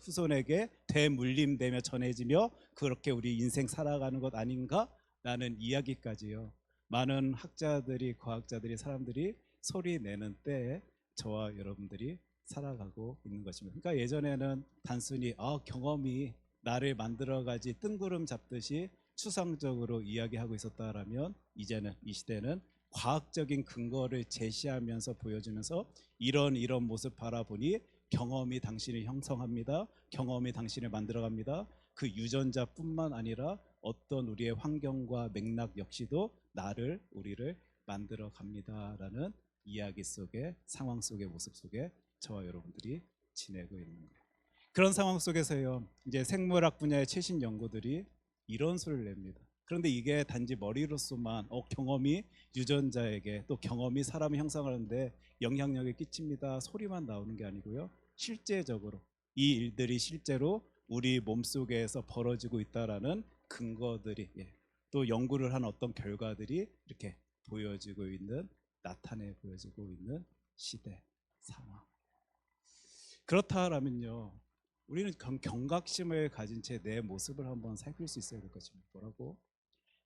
Speaker 1: 후손에게 되물림되며 전해지며 그렇게 우리 인생 살아가는 것 아닌가? 라는 이야기까지요, 많은 학자들이, 과학자들이, 사람들이 소리 내는 때에 저와 여러분들이 살아가고 있는 것입니다. 그러니까 예전에는 단순히 경험이 나를 만들어가지 뜬구름 잡듯이 추상적으로 이야기하고 있었다라면, 이제는 이 시대는 과학적인 근거를 제시하면서 보여주면서 이런 모습 바라보니 경험이 당신을 형성합니다. 경험이 당신을 만들어갑니다. 그 유전자뿐만 아니라 어떤 우리의 환경과 맥락 역시도 우리를 만들어 갑니다라는 이야기 속에, 상황 속의 모습 속에 저와 여러분들이 지내고 있는 거예요. 그런 상황 속에서요, 이제 생물학 분야의 최신 연구들이 이런 소리를 냅니다. 그런데 이게 단지 머리로서만 경험이 유전자에게, 또 경험이 사람을 형성하는데 영향력을 끼칩니다, 소리만 나오는 게 아니고요, 실제적으로 이 일들이 실제로 우리 몸속에서 벌어지고 있다라는 근거들이, 또 연구를 한 어떤 결과들이 이렇게 나타내 보여지고 있는 시대 상황. 그렇다라면요, 우리는 경각심을 가진 채 내 모습을 한번 살필 수 있어야 될 것입니다. 뭐라고?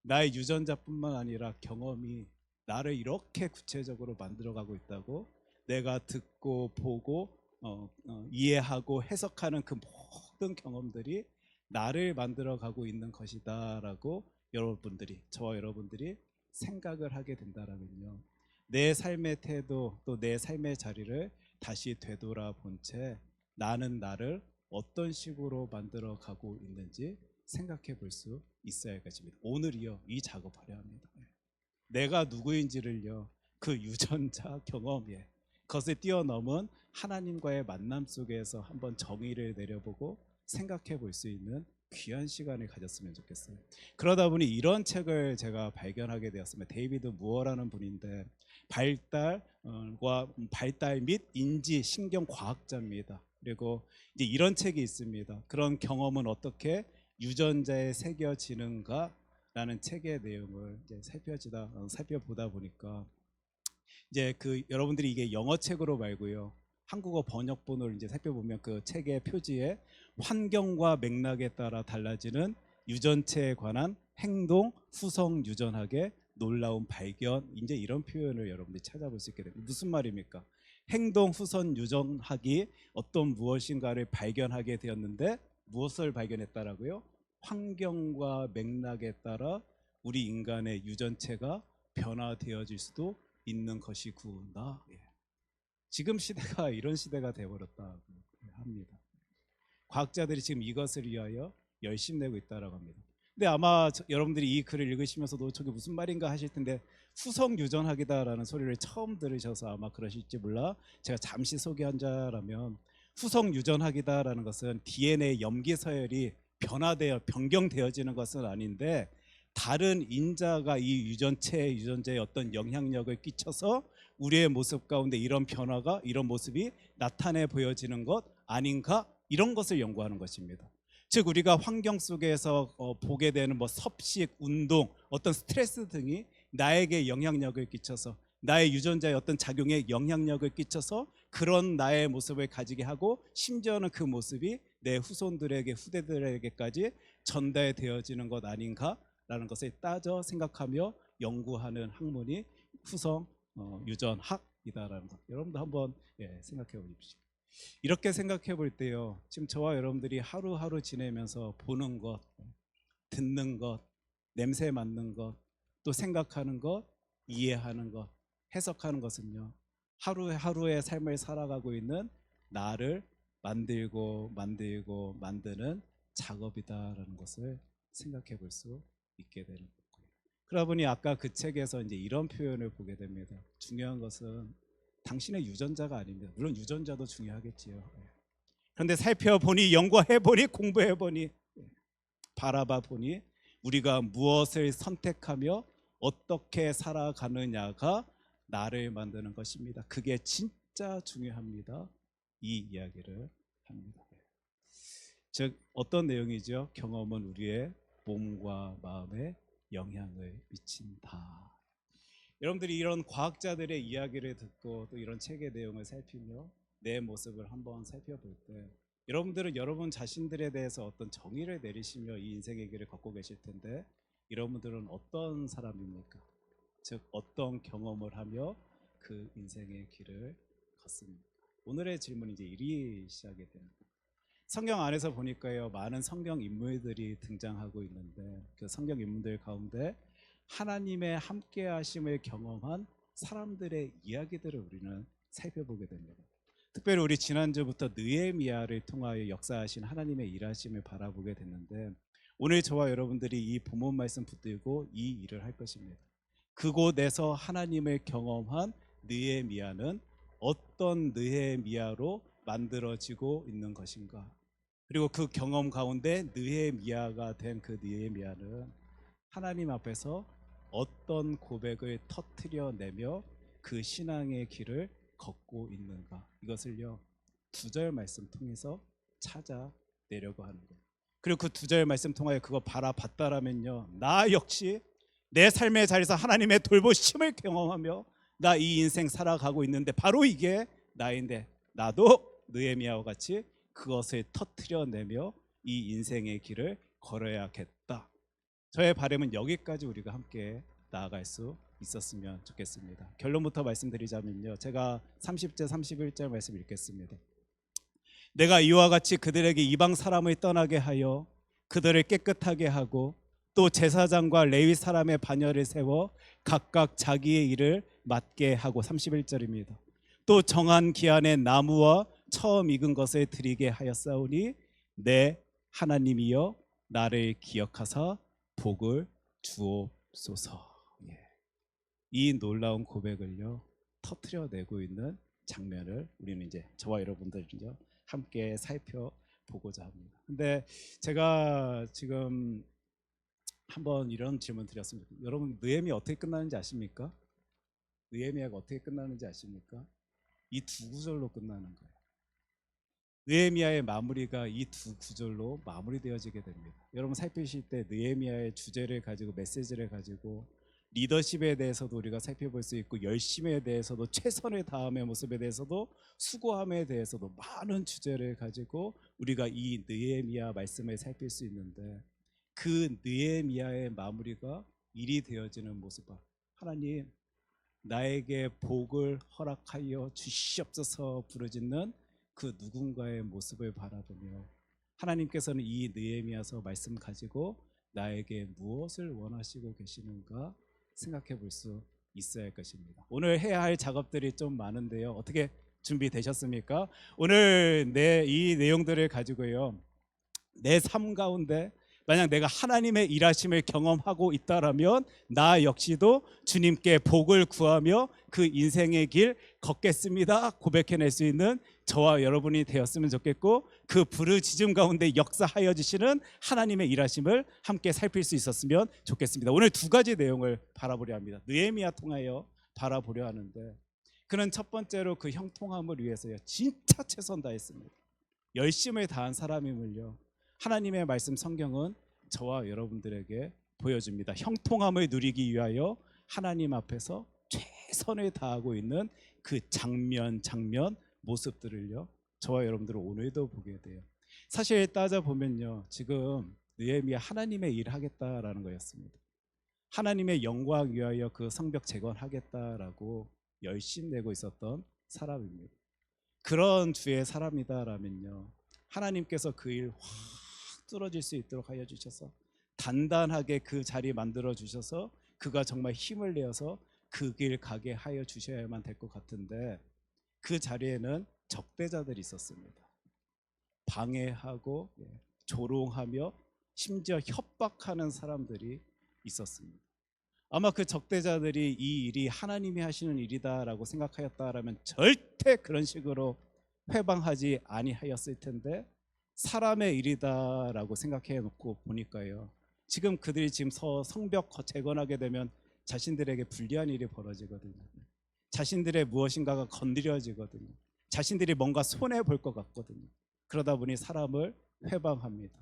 Speaker 1: 나의 유전자뿐만 아니라 경험이 나를 이렇게 구체적으로 만들어가고 있다고, 내가 듣고 보고 이해하고 해석하는 그 모든 경험들이 나를 만들어가고 있는 것이다라고 저와 여러분들이 생각을 하게 된다라면요, 내 삶의 태도, 또 내 삶의 자리를 다시 되돌아본 채 나는 나를 어떤 식으로 만들어 가고 있는지 생각해 볼 수 있어야 할 것입니다. 오늘이요, 이 작업하려 합니다. 내가 누구인지를요, 그 유전자 경험에, 그것을 뛰어넘은 하나님과의 만남 속에서 한번 정의를 내려보고 생각해 볼 수 있는 귀한 시간을 가졌으면 좋겠어요. 그러다 보니 이런 책을 제가 발견하게 되었습니다. 데이비드 무어라는 분인데, 발달 및 인지 신경 과학자입니다. 그리고 이제 이런 책이 있습니다. 그런 경험은 어떻게 유전자에 새겨지는가라는 책의 내용을 이제 살펴보다 보니까, 이제 여러분들이 이게 영어 책으로 말고요, 한국어 번역본을 이제 살펴보면 그 책의 표지에 환경과 맥락에 따라 달라지는 유전체에 관한 행동 후성 유전학의 놀라운 발견, 이제 이런 표현을 여러분들이 찾아볼 수 있게 됩니다. 무슨 말입니까? 행동 후선 유전학이 어떤 무엇인가를 발견하게 되었는데, 무엇을 발견했다라고요? 환경과 맥락에 따라 우리 인간의 유전체가 변화되어질 수도 있는 것이구나. 지금 시대가 이런 시대가 되어버렸다고 합니다. 과학자들이 지금 이것을 위하여 열심 내고 있다라고 합니다. 근데 아마 여러분들이 이 글을 읽으시면서도 저게 무슨 말인가 하실 텐데, 후성 유전학이다라는 소리를 처음 들으셔서 아마 그러실지 몰라 제가 잠시 소개한자라면, 후성 유전학이다라는 것은 DNA 염기 서열이 변경되어지는 것은 아닌데, 다른 인자가 이 유전자에 어떤 영향력을 끼쳐서 우리의 모습 가운데 이런 변화가, 이런 모습이 나타내 보여지는 것 아닌가, 이런 것을 연구하는 것입니다. 즉 우리가 환경 속에서 보게 되는 섭식, 운동, 어떤 스트레스 등이 나에게 영향력을 끼쳐서, 나의 유전자의 어떤 작용에 영향력을 끼쳐서 그런 나의 모습을 가지게 하고, 심지어는 그 모습이 내 후대들에게까지 전달되어지는 것 아닌가라는 것을 따져 생각하며 연구하는 학문이 후성 유전학이다라는 것, 여러분도 한번 생각해 보십시오. 이렇게 생각해 볼 때요, 지금 저와 여러분들이 하루하루 지내면서 보는 것, 듣는 것, 냄새 맡는 것, 또 생각하는 것, 이해하는 것, 해석하는 것은요, 하루의 삶을 살아가고 있는 나를 만드는 작업이다라는 것을 생각해 볼 수 있게 되는 거고요. 그러다 보니 아까 그 책에서 이제 이런 표현을 보게 됩니다. 중요한 것은 당신의 유전자가 아닙니다. 물론 유전자도 중요하겠지요. 그런데 살펴보니, 연구해보니, 공부해보니, 바라봐보니, 우리가 무엇을 선택하며 어떻게 살아가느냐가 나를 만드는 것입니다. 그게 진짜 중요합니다. 이 이야기를 합니다. 즉 어떤 내용이죠? 경험은 우리의 몸과 마음에 영향을 미친다. 여러분들이 이런 과학자들의 이야기를 듣고 또 이런 책의 내용을 살피며 내 모습을 한번 살펴볼 때, 여러분들은 여러분 자신들에 대해서 어떤 정의를 내리시며 이 인생의 길을 걷고 계실 텐데, 여러분들은 어떤 사람입니까? 즉 어떤 경험을 하며 그 인생의 길을 걷습니까? 오늘의 질문이 이제 이리 시작이 됩니다. 성경 안에서 보니까요, 많은 성경 인물들이 등장하고 있는데, 그 성경 인물들 가운데
Speaker 4: 하나님의 함께 하심을 경험한 사람들의 이야기들을 우리는 살펴보게 됩니다. 특별히 우리 지난주부터 느헤미야를 통하여 역사하신 하나님의 일하심을 바라보게 됐는데, 오늘 저와 여러분들이 이 본문 말씀 붙들고 이 일을 할 것입니다. 그곳에서 하나님을 경험한 느헤미야는 어떤 느헤미야로 만들어지고 있는 것인가? 그리고 그 경험 가운데 느헤미야가 된 그 느헤미야는 하나님 앞에서 어떤 고백을 터뜨려내며 그 신앙의 길을 걷고 있는가? 이것을요 2절 말씀 통해서 찾아내려고 하는 거예요. 그리고 그 2절 말씀 통하여 그거 바라봤다라면요, 나 역시 내 삶의 자리에서 하나님의 돌보심을 경험하며 나 이 인생 살아가고 있는데 바로 이게 나인데, 나도 느헤미야와 같이 그것을 터뜨려내며 이 인생의 길을 걸어야겠다. 저의 바람은 여기까지 우리가 함께 나아갈 수 있었으면 좋겠습니다. 결론부터 말씀드리자면요, 제가 30절 31절 말씀 읽겠습니다. 내가 이와 같이 그들에게 이방 사람을 떠나게 하여 그들을 깨끗하게 하고 또 제사장과 레위 사람의 반열을 세워 각각 자기의 일을 맡게 하고, 31절입니다. 또 정한 기한에 나무와 처음 익은 것을 드리게 하였사오니 내 하나님이여 나를 기억하사 복을 주옵소서. 이 놀라운 고백을요 터뜨려내고 있는 장면을 우리는 이제 저와 여러분들은요 함께 살펴보고자 합니다. 근데 제가 지금 한번 이런 질문 드렸습니다. 여러분, 느헤미야 어떻게 끝나는지 아십니까? 느헤미야가 어떻게 끝나는지 아십니까? 이 2구절로 끝나는 거예요. 느헤미야의 마무리가 이 2구절로 마무리되어지게 됩니다. 여러분 살피실 때 느헤미야의 주제를 가지고, 메시지를 가지고 리더십에 대해서도 우리가 살펴볼 수 있고, 열심에 대해서도, 최선을 다함의 모습에 대해서도, 수고함에 대해서도 많은 주제를 가지고 우리가 이 느헤미야 말씀을 살필 수 있는데, 그 느헤미야의 마무리가 일이 되어지는 모습, 하나님 나에게 복을 허락하여 주시옵소서 부르짖는 그 누군가의 모습을 바라보며, 하나님께서는 이 느헤미야서 말씀 가지고 나에게 무엇을 원하시고 계시는가 생각해 볼 수 있어야 할 것입니다. 오늘 해야 할 작업들이 좀 많은데요, 어떻게 준비되셨습니까? 오늘 이 내용들을 가지고요 내 삶 가운데 만약 내가 하나님의 일하심을 경험하고 있다라면 나 역시도 주님께 복을 구하며 그 인생의 길 걷겠습니다 고백해낼 수 있는 저와 여러분이 되었으면 좋겠고, 그 부르짖음 가운데 역사하여 주시는 하나님의 일하심을 함께 살필 수 있었으면 좋겠습니다. 오늘 2가지 내용을 바라보려 합니다. 느헤미야 통하여 바라보려 하는데, 그는 첫 번째로 그 형통함을 위해서요 진짜 최선 다했습니다. 열심을 다한 사람임을요 하나님의 말씀 성경은 저와 여러분들에게 보여줍니다. 형통함을 누리기 위하여 하나님 앞에서 최선을 다하고 있는 그 장면 모습들을요 저와 여러분들은 오늘도 보게 돼요. 사실 따져보면요 지금 느헤미야 하나님의 일을 하겠다라는 거였습니다. 하나님의 영광 위하여 그 성벽 재건하겠다라고 열심내고 있었던 사람입니다. 그런 주의 사람이다라면요 하나님께서 그 일 확 뚫어질 수 있도록 하여 주셔서 단단하게 그 자리 만들어 주셔서 그가 정말 힘을 내어서 그 길 가게 하여 주셔야만 될 것 같은데, 그 자리에는 적대자들이 있었습니다. 방해하고 조롱하며 심지어 협박하는 사람들이 있었습니다. 아마 그 적대자들이 이 일이 하나님이 하시는 일이다라고 생각하였다라면 절대 그런 식으로 회방하지 아니하였을 텐데, 사람의 일이다라고 생각해 놓고 보니까요 지금 그들이 지금 성벽 재건하게 되면 자신들에게 불리한 일이 벌어지거든요. 자신들의 무엇인가가 건드려지거든요. 자신들이 뭔가 손해 볼 것 같거든요. 그러다 보니 사람을 회방합니다.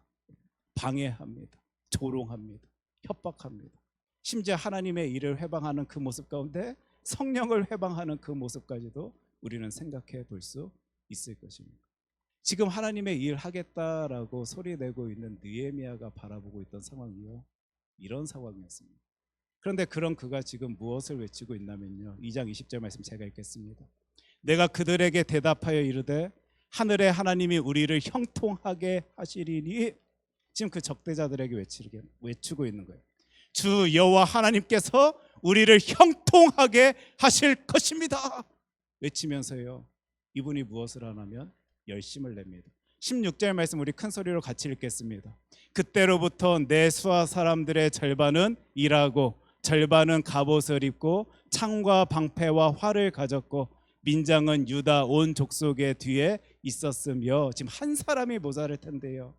Speaker 4: 방해합니다. 조롱합니다. 협박합니다. 심지어 하나님의 일을 회방하는 그 모습 가운데 성령을 회방하는 그 모습까지도 우리는 생각해 볼 수 있을 것입니다. 지금 하나님의 일 하겠다라고 소리내고 있는 느헤미야가 바라보고 있던 상황이요 이런 상황이었습니다. 그런데 그런 그가 지금 무엇을 외치고 있냐면요 2장 20절 말씀 제가 읽겠습니다. 내가 그들에게 대답하여 이르되 하늘의 하나님이 우리를 형통하게 하시리니, 지금 그 적대자들에게 외치고 있는 거예요. 주 여호와 하나님께서 우리를 형통하게 하실 것입니다. 외치면서요, 이분이 무엇을 하냐면 열심을 냅니다. 16절 말씀 우리 큰 소리로 같이 읽겠습니다. 그때로부터 내 수하 사람들의 절반은 일하고 절반은 갑옷을 입고 창과 방패와 활을 가졌고 민장은 유다 온 족속의 뒤에 있었으며, 지금 한 사람이 모자랄 텐데요,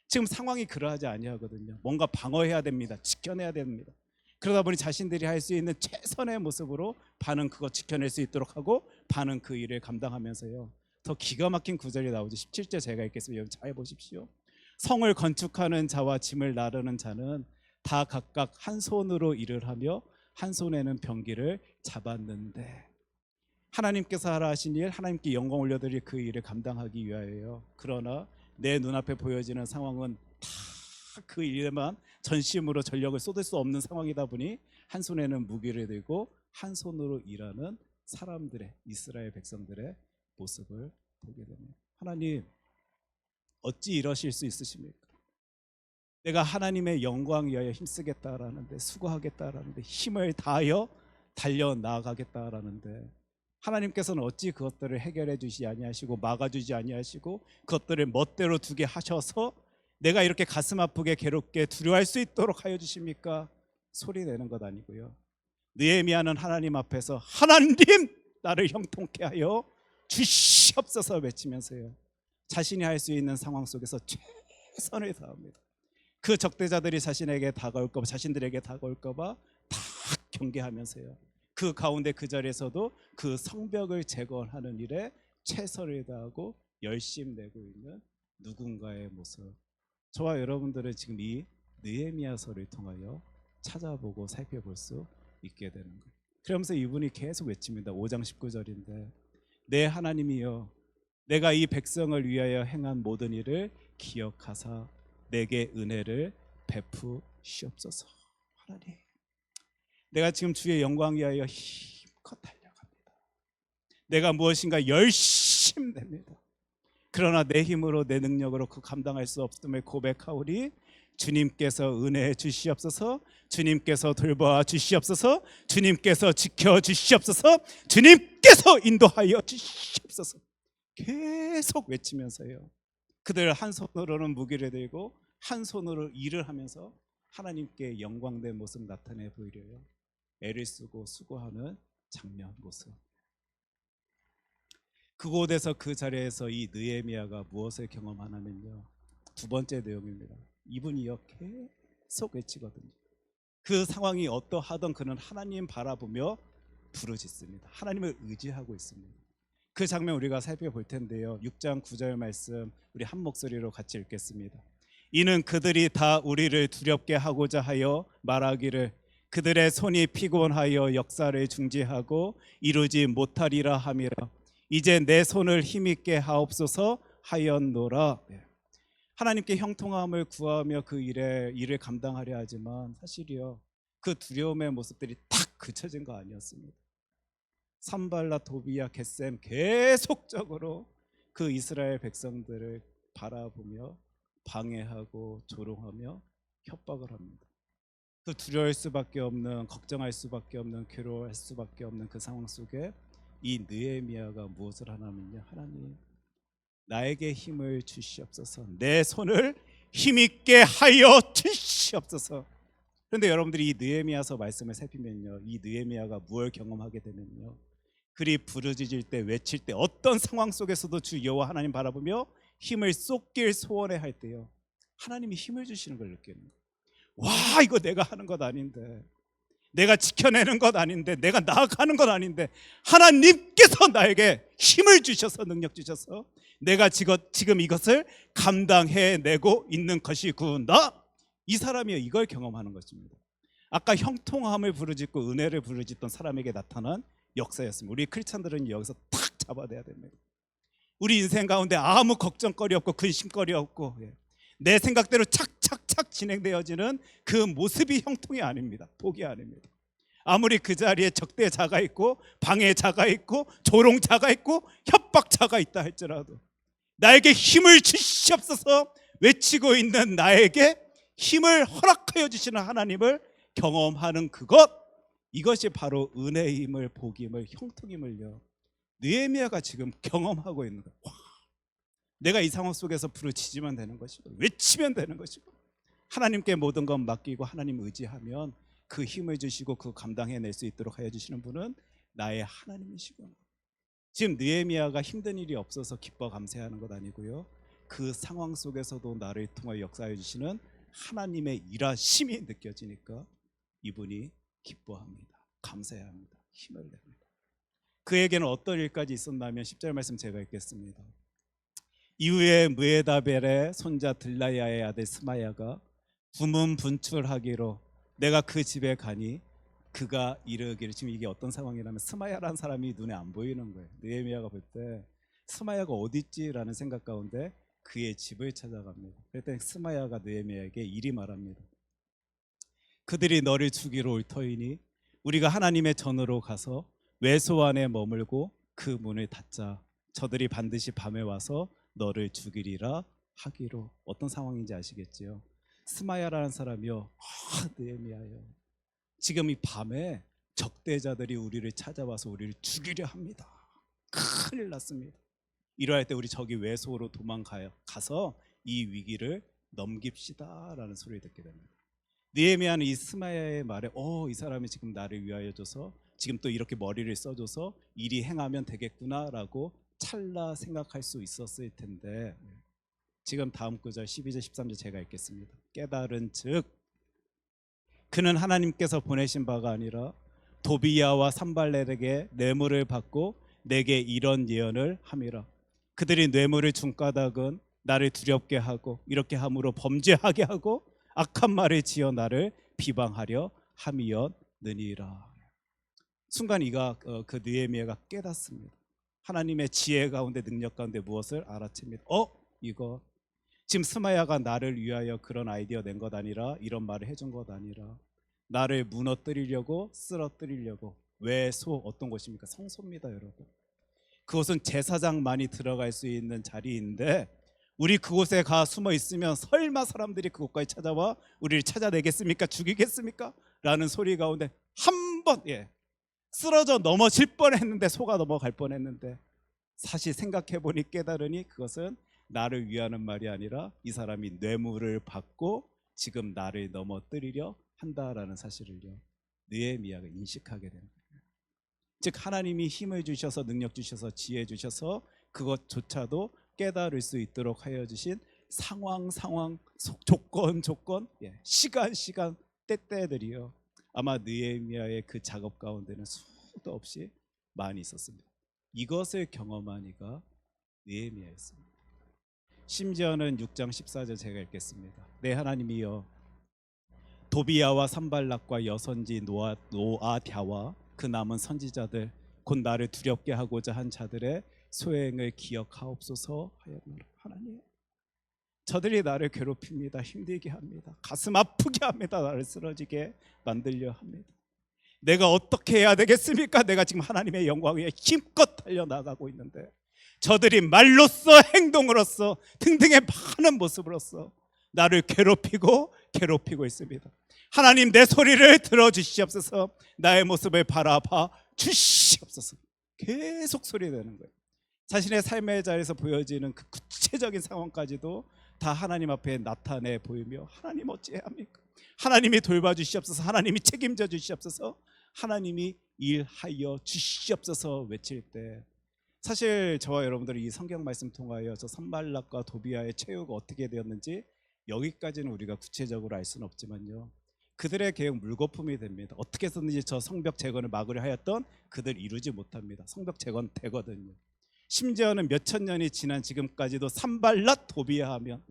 Speaker 4: 지금 상황이 그러하지 아니하거든요. 뭔가 방어해야 됩니다. 지켜내야 됩니다. 그러다 보니 자신들이 할 수 있는 최선의 모습으로 반은 그거 지켜낼 수 있도록 하고 반은 그 일을 감당하면서요, 더 기가 막힌 구절이 나오죠. 17절 제가 읽겠습니다. 여러분 잘 보십시오. 성을 건축하는 자와 짐을 나르는 자는 다 각각 한 손으로 일을 하며 한 손에는 병기를 잡았는데, 하나님께서 하라 하신 일, 하나님께 영광 올려드릴 그 일을 감당하기 위하여요. 그러나 내 눈앞에 보여지는 상황은 다 그 일에만 전심으로 전력을 쏟을 수 없는 상황이다 보니 한 손에는 무기를 들고 한 손으로 일하는 사람들의, 이스라엘 백성들의 모습을 보게 됩니다. 하나님, 어찌 이러실 수 있으십니까? 내가 하나님의 영광 위하여 힘쓰겠다라는데, 수고하겠다라는데, 힘을 다하여 달려나가겠다라는데, 하나님께서는 어찌 그것들을 해결해 주시지 아니하시고 막아주지 아니하시고 그것들을 멋대로 두게 하셔서 내가 이렇게 가슴 아프게 괴롭게 두려워할 수 있도록 하여 주십니까? 소리 내는 것 아니고요, 느헤미야는 하나님 앞에서 하나님, 나를 형통케 하여 주시옵소서 외치면서요, 자신이 할 수 있는 상황 속에서 최선을 다합니다. 그 적대자들이 자신에게 다가올까 봐, 자신들에게 다가올까 봐 다 경계하면서요, 그 가운데 그 자리에서도 그 성벽을 재건하는 일에 최선을 다하고 열심 내고 있는 누군가의 모습, 저와 여러분들은 지금 이 느헤미야서를 통하여 찾아보고 살펴볼 수 있게 되는 거예요. 그러면서 이분이 계속 외칩니다. 5장 19절인데, 내 하나님이여, 내가 이 백성을 위하여 행한 모든 일을 기억하사 내게 은혜를 베푸시옵소서. 하나님, 내가 지금 주의 영광 위하여 힘껏 달려갑니다. 내가 무엇인가 열심히 냅니다. 그러나 내 힘으로 내 능력으로 그 감당할 수 없음을 고백하오니 주님께서 은혜해 주시옵소서, 주님께서 돌보아 주시옵소서, 주님께서 지켜 주시옵소서, 주님께서 인도하여 주시옵소서. 계속 외치면서요, 그들 한 손으로는 무기를 들고 한 손으로 일을 하면서 하나님께 영광된 모습 나타내 보이려요 애를 쓰고 수고하는 장면 모습. 그곳에서 그 자리에서 이 느헤미야가 무엇을 경험하냐면요, 두 번째 내용입니다. 이분이요 계속 외치거든요. 그 상황이 어떠하든 그는 하나님 바라보며 부르짖습니다. 하나님을 의지하고 있습니다. 그 장면 우리가 살펴볼 텐데요, 6장 9절 말씀 우리 한 목소리로 같이 읽겠습니다. 이는 그들이 다 우리를 두렵게 하고자 하여 말하기를 그들의 손이 피곤하여 역사를 중지하고 이루지 못하리라 함이라. 이제 내 손을 힘있게 하옵소서 하였노라. 하나님께 형통함을 구하며 그 일을 감당하려 하지만 사실이요, 그 두려움의 모습들이 딱 그쳐진 거 아니었습니다. 산발라, 도비야, 겟셈 계속적으로 그 이스라엘 백성들을 바라보며 방해하고 조롱하며 협박을 합니다. 그 두려울 수밖에 없는, 걱정할 수밖에 없는, 괴로워할 수밖에 없는 그 상황 속에 이 느헤미야가 무엇을 하냐면요, 하나님, 나에게 힘을 주시옵소서, 내 손을 힘있게 하여 주시옵소서. 그런데 여러분들이 이 느헤미야서 말씀을 살피면요, 이 느헤미야가 무엇을 경험하게 되면요, 그리 부르짖을 때, 외칠 때, 어떤 상황 속에서도 주 여호와 하나님 바라보며 힘을 쏟길 소원해 할 때요, 하나님이 힘을 주시는 걸 느끼는 거예요. 와, 이거 내가 하는 것 아닌데, 내가 지켜내는 것 아닌데, 내가 나아가는 것 아닌데 하나님께서 나에게 힘을 주셔서, 능력 주셔서 내가 지금 이것을 감당해내고 있는 것이구나. 이 사람이 이걸 경험하는 것입니다. 아까 형통함을 부르짖고 은혜를 부르짖던 사람에게 나타난 역사였습니다. 우리 크리스찬들은 여기서 탁 잡아내야 됩니다. 우리 인생 가운데 아무 걱정거리 없고 근심거리 없고 내 생각대로 착착착 진행되어지는 그 모습이 형통이 아닙니다. 복이 아닙니다. 아무리 그 자리에 적대자가 있고 방해자가 있고 조롱자가 있고 협박자가 있다 할지라도 나에게 힘을 주시옵소서 외치고 있는 나에게 힘을 허락하여 주시는 하나님을 경험하는 그것, 이것이 바로 은혜의 힘을, 복의 힘을, 형통임을요 느헤미야가 지금 경험하고 있는 거예요. 와, 내가 이 상황 속에서 부르짖으면 되는 것이고 외치면 되는 것이고 하나님께 모든 것 맡기고 하나님 의지하면 그 힘을 주시고 그 감당해낼 수 있도록 하여 주시는 분은 나의 하나님이시구나. 지금 느헤미야가 힘든 일이 없어서 기뻐 감사하는 것 아니고요, 그 상황 속에서도 나를 통하여 역사해 주시는 하나님의 일하심이 느껴지니까 이분이 기뻐합니다. 감사합니다. 힘을 냅니다. 그에게는 어떤 일까지 있었냐면 10절 말씀 제가 읽겠습니다. 이후에 무에다벨의 손자 들라야의 아들 스마야가 두문분출하기로 내가 그 집에 가니 그가 이르기를, 지금 이게 어떤 상황이냐면 스마야라는 사람이 눈에 안 보이는 거예요. 느헤미야가 볼 때 스마야가 어디 있지라는 생각 가운데 그의 집을 찾아갑니다. 그랬더니 스마야가 느헤미야에게 이리 말합니다. 그들이 너를 죽이러 올 터이니 우리가 하나님의 전으로 가서 외소 안에 머물고 그 문을 닫자. 저들이 반드시 밤에 와서 너를 죽이리라 하기로. 어떤 상황인지 아시겠지요? 스마야라는 사람이요, 느헤미야요, 지금 이 밤에 적대자들이 우리를 찾아와서 우리를 죽이려 합니다. 큰일 났습니다. 이러할 때 우리 저기 외소로 도망가서 이 위기를 넘깁시다라는 소리를 듣게 됩니다. 느헤미야는 이 스마야의 말에 이 사람이 지금 나를 위하여 줘서 지금 또 이렇게 머리를 써줘서 일이 행하면 되겠구나라고 찰나 생각할 수 있었을 텐데, 지금 다음 구절 12절 13절 제가 읽겠습니다. 깨달은 즉 그는 하나님께서 보내신 바가 아니라 도비야와 산발렛에게 뇌물을 받고 내게 이런 예언을 함이라. 그들이 뇌물을 준 까닭은 나를 두렵게 하고 이렇게 함으로 범죄하게 하고 악한 말을 지어 나를 비방하려 함이었느니라. 순간 그 느헤미야가 깨닫습니다. 하나님의 지혜 가운데 능력 가운데 무엇을 알아챕니다. 이거 지금 스마야가 나를 위하여 그런 아이디어 낸 것 아니라, 이런 말을 해준 것 아니라 나를 무너뜨리려고, 쓰러뜨리려고. 외소 어떤 곳입니까? 성소입니다, 여러분. 그곳은 제사장만이 들어갈 수 있는 자리인데 우리 그곳에 가 숨어 있으면 설마 사람들이 그곳까지 찾아와 우리를 찾아내겠습니까? 죽이겠습니까? 라는 소리 가운데 한번 쓰러져 넘어질 뻔했는데, 속아 넘어갈 뻔했는데, 사실 생각해보니 깨달으니 그것은 나를 위하는 말이 아니라 이 사람이 뇌물을 받고 지금 나를 넘어뜨리려 한다라는 사실을요 느헤미야가 인식하게 되는 거예요. 즉 하나님이 힘을 주셔서, 능력 주셔서, 지혜 주셔서 그것조차도 깨달을 수 있도록 하여 주신 상황, 조건, 시간, 때들이요 아마 느헤미야의 그 작업 가운데는 수도 없이 많이 있었습니다. 이것을 경험한 이가 느헤미야였습니다. 심지어는 6장 14절 제가 읽겠습니다. 내 하나님이여, 도비야와 산발락과 여선지 노아갸와 그 남은 선지자들 곧 나를 두렵게 하고자 한 자들의 소행을 기억하옵소서 하였노라. 하나님, 저들이 나를 괴롭힙니다. 힘들게 합니다. 가슴 아프게 합니다. 나를 쓰러지게 만들려 합니다. 내가 어떻게 해야 되겠습니까? 내가 지금 하나님의 영광 위에 힘껏 달려나가고 있는데 저들이 말로써, 행동으로써, 등등의 많은 모습으로써 나를 괴롭히고 있습니다. 하나님, 내 소리를 들어주시옵소서. 나의 모습을 바라봐 주시옵소서. 계속 소리내는 거예요. 자신의 삶의 자리에서 보여지는 그 구체적인 상황까지도 다 하나님 앞에 나타내 보이며, 하나님 어찌해야 합니까? 하나님이 돌봐주시옵소서. 하나님이 책임져 주시옵소서. 하나님이 일하여 주시옵소서 외칠 때, 사실 저와 여러분들이 이 성경 말씀 통하여 저 산발락과 도비야의 최후가 어떻게 되었는지 여기까지는 우리가 구체적으로 알 수는 없지만요, 그들의 계획 물거품이 됩니다. 어떻게 해서든지 저 성벽 재건을 막으려 하였던 그들 이루지 못합니다. 성벽 재건 되거든요. 심지어는 몇천 년이 지난 지금까지도 산발락, 도비야 하면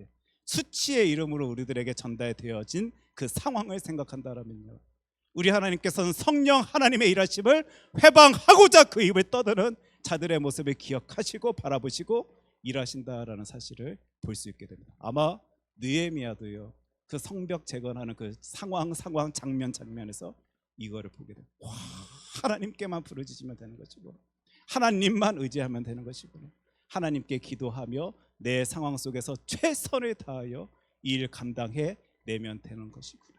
Speaker 4: 수치의 이름으로 우리들에게 전달되어진 그 상황을 생각한다면요, 우리 하나님께서는 성령 하나님의 일하심을 회방하고자 그 입을 떠드는 자들의 모습을 기억하시고 바라보시고 일하신다라는 사실을 볼 수 있게 됩니다. 아마 느헤미야도요, 그 성벽 재건하는 그 상황 장면에서 이거를 보게 됩니다. 와, 하나님께만 부르짖으면 되는 것이고, 하나님만 의지하면 되는 것이구나. 하나님께 기도하며 내 상황 속에서 최선을 다하여 일 감당해 내면 되는 것이구나.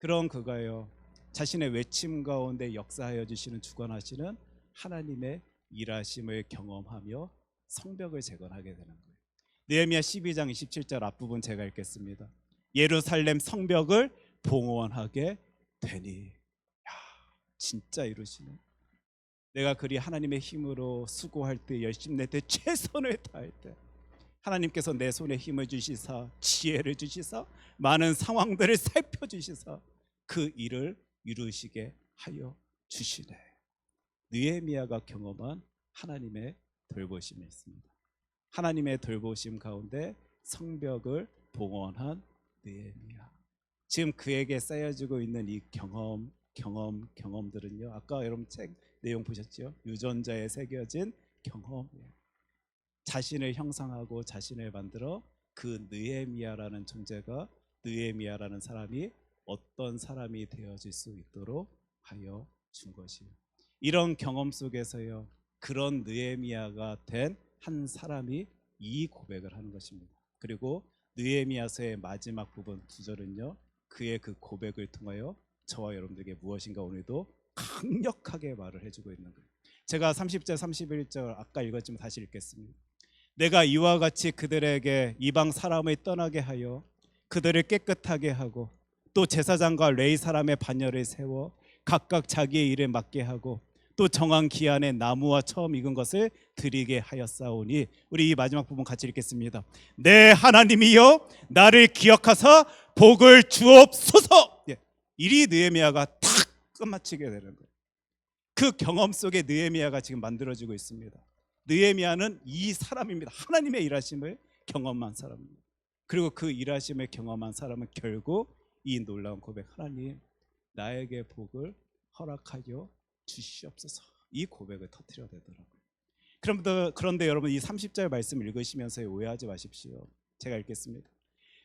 Speaker 4: 그런 그가요 자신의 외침 가운데 역사하여 주시는 주관하시는 하나님의 일하심을 경험하며 성벽을 재건하게 되는 거예요. 느헤미야 12장 27절 앞부분 제가 읽겠습니다. 예루살렘 성벽을 봉헌하게 되니. 야, 진짜 이루시네. 내가 그리 하나님의 힘으로 수고할 때, 열심히 낼 때, 최선을 다할 때 하나님께서 내 손에 힘을 주시사, 지혜를 주시사, 많은 상황들을 살펴주시사 그 일을 이루시게 하여 주시네. 느헤미야가 경험한 하나님의 돌보심이 있습니다. 하나님의 돌보심 가운데 성벽을 봉헌한 느헤미야. 지금 그에게 쌓여지고 있는 이 경험들은요. 아까 여러분 책 내용 보셨죠? 유전자에 새겨진 경험이에요. 자신을 형상하고 자신을 만들어 그 느헤미야라는 존재가, 느헤미야라는 사람이 어떤 사람이 되어질 수 있도록 하여 준 것이에요. 이런 경험 속에서요, 그런 느헤미야가 된 한 사람이 이 고백을 하는 것입니다. 그리고 느헤미야서의 마지막 부분 9절은요, 그의 그 고백을 통하여 저와 여러분들에게 무엇인가 오늘도 강력하게 말을 해주고 있는 거예요. 제가 30절 31절 아까 읽었지만 다시 읽겠습니다. 내가 이와 같이 그들에게 이방 사람을 떠나게 하여 그들을 깨끗하게 하고 또 제사장과 레위 사람의 반열을 세워 각각 자기의 일에 맡게 하고 또 정한 기한에 나무와 처음 익은 것을 드리게 하였사오니. 우리 이 마지막 부분 같이 읽겠습니다. 내 하나님이여 나를 기억하사 복을 주옵소서. 이리 느헤미야가 탁 끝마치게 되는 거예요. 그 경험 속에 느헤미야가 지금 만들어지고 있습니다. 느헤미야는 이 사람입니다. 하나님의 일하심을 경험한 사람입니다. 그리고 그 일하심을 경험한 사람은 결국 이 놀라운 고백, 하나님 나에게 복을 허락하여 주시옵소서, 이 고백을 터뜨려야 되더라고요. 그런데 여러분 이 30절 말씀 읽으시면서 오해하지 마십시오. 제가 읽겠습니다.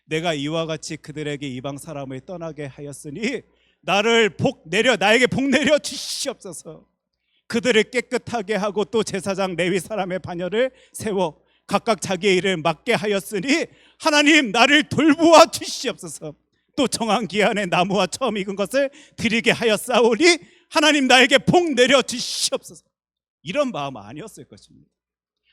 Speaker 4: 내가 이와 같이 그들에게 이방 사람을 떠나게 하였으니 나에게 복 내려 주시옵소서. 그들을 깨끗하게 하고 또 제사장 레위 사람의 반열을 세워 각각 자기의 일을 맡게 하였으니 하나님 나를 돌보아 주시옵소서. 또 정한 기한에 나무와 처음 익은 것을 드리게 하였사오니 하나님 나에게 복 내려 주시옵소서. 이런 마음 아니었을 것입니다.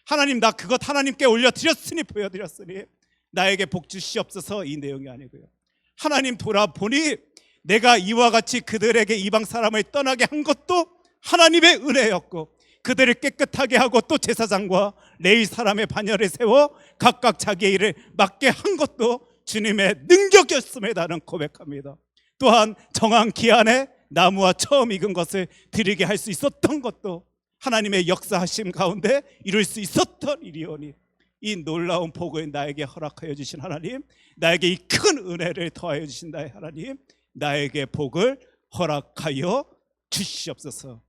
Speaker 4: 하나님 나 그것 하나님께 올려드렸으니 보여드렸으니 나에게 복 주시옵소서, 이 내용이 아니고요. 하나님 돌아보니 내가 이와 같이 그들에게 이방 사람을 떠나게 한 것도 하나님의 은혜였고 그들을 깨끗하게 하고 또 제사장과 레위 사람의 반열을 세워 각각 자기의 일을 맡게 한 것도 주님의 능력이었음에 나는 고백합니다. 또한 정한 기한에 나무와 처음 익은 것을 드리게 할 수 있었던 것도 하나님의 역사하심 가운데 이룰 수 있었던 일이오니 이 놀라운 복을 나에게 허락하여 주신 하나님, 나에게 이 큰 은혜를 더하여 주신다 하나님, 나에게 복을 허락하여 주시옵소서.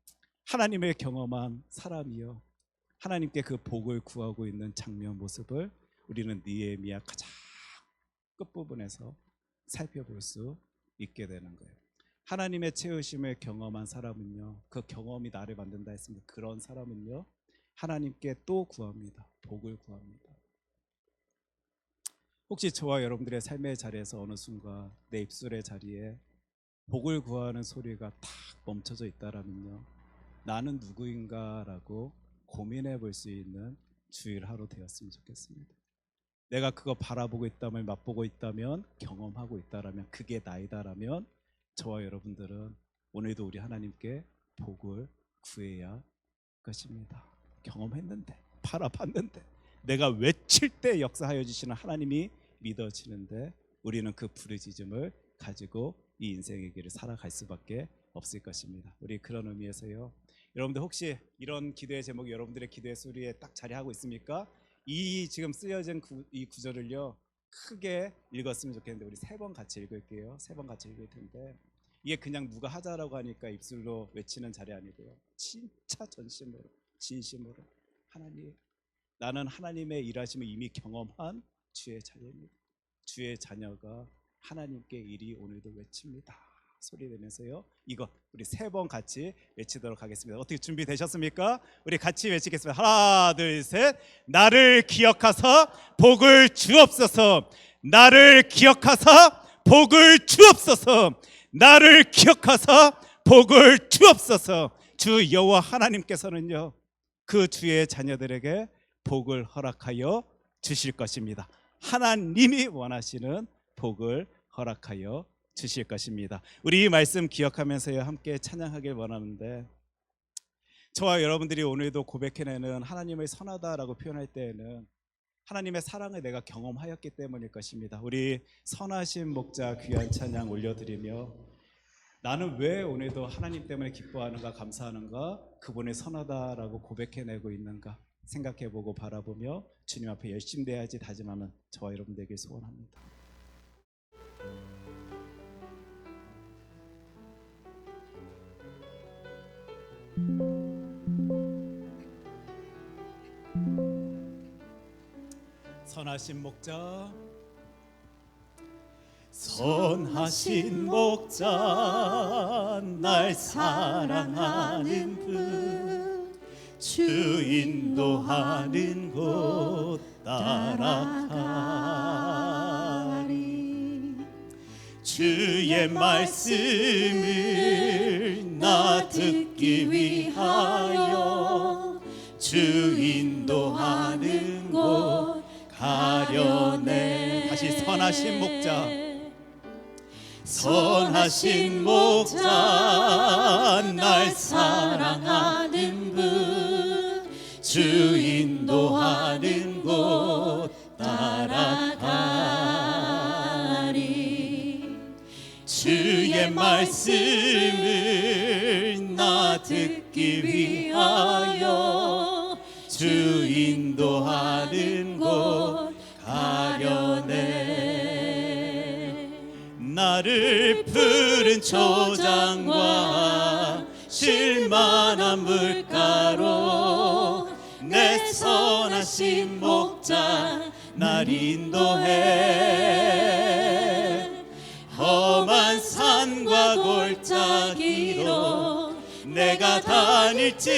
Speaker 4: 하나님을 경험한 사람이요, 하나님께 그 복을 구하고 있는 장면 모습을 우리는 느헤미야 가장 끝부분에서 살펴볼 수 있게 되는 거예요. 하나님의 채우심을 경험한 사람은요, 그 경험이 나를 만든다 했습니다. 그런 사람은요 하나님께 또 구합니다. 복을 구합니다. 혹시 저와 여러분들의 삶의 자리에서 어느 순간 내 입술의 자리에 복을 구하는 소리가 탁 멈춰져 있다라면요, 나는 누구인가라고 고민해 볼 수 있는 주일 하루 되었으면 좋겠습니다. 내가 그거 바라보고 있다면, 맛보고 있다면, 경험하고 있다라면, 그게 나이다라면 저와 여러분들은 오늘도 우리 하나님께 복을 구해야 할 것입니다. 경험했는데, 바라봤는데, 내가 외칠 때 역사하여 주시는 하나님이 믿어지는데 우리는 그 부르짖음을 가지고 이 인생의 길을 살아갈 수밖에 없을 것입니다. 우리 그런 의미에서요, 여러분들 혹시 이런 기도의 제목이 여러분들의 기도의 소리에 딱 자리하고 있습니까? 이 지금 쓰여진 이 구절을요 크게 읽었으면 좋겠는데 우리 3번 같이 읽을게요. 3번 같이 읽을 텐데 이게 그냥 누가 하자라고 하니까 입술로 외치는 자리 아니고요, 진짜 전심으로 진심으로 하나님, 나는 하나님의 일하심을 이미 경험한 주의 자녀입니다. 주의 자녀가 하나님께 이리 오늘도 외칩니다. 소리 내면서요, 이거 우리 3번 같이 외치도록 하겠습니다. 어떻게 준비되셨습니까? 우리 같이 외치겠습니다. 하나 둘 셋. 나를 기억하사 복을 주옵소서. 나를 기억하사 복을 주옵소서.
Speaker 1: 나를 기억하사 복을 주옵소서. 주 여호와 하나님께서는요, 그 주의 자녀들에게 복을 허락하여 주실 것입니다. 하나님이 원하시는 복을 허락하여 주실 것입니다. 우리 이 말씀 기억하면서요 함께 찬양하길 원하는데, 저와 여러분들이 오늘도 고백해내는 하나님을 선하다라고 표현할 때에는 하나님의 사랑을 내가 경험하였기 때문일 것입니다. 우리 선하신 목자 귀한 찬양 올려드리며, 나는 왜 오늘도 하나님 때문에 기뻐하는가, 감사하는가, 그분의 선하다라고 고백해내고 있는가 생각해보고 바라보며 주님 앞에 열심히 돼야지 다짐하는 저와 여러분들에게 소원합니다. 선하신 목자, 선하신 목자, 날 사랑하는 분, 주 인도하는 곳 따라가리. 주의 말씀을 나 듣기 위하여 주 인도하는 곳 가려내. 다시 선하신 목자, 선하신 목자, 날 사랑하는 분, 주 인도하는 곳 따라가리. 주의 말씀을 나 듣기 위하여 주 인도하는 곳 가려내. 나를 푸른 초장과 쉴만한 물가로 내 선하신 목자 날 인도해. 험한 산과 골짜기로 내가 다닐지라도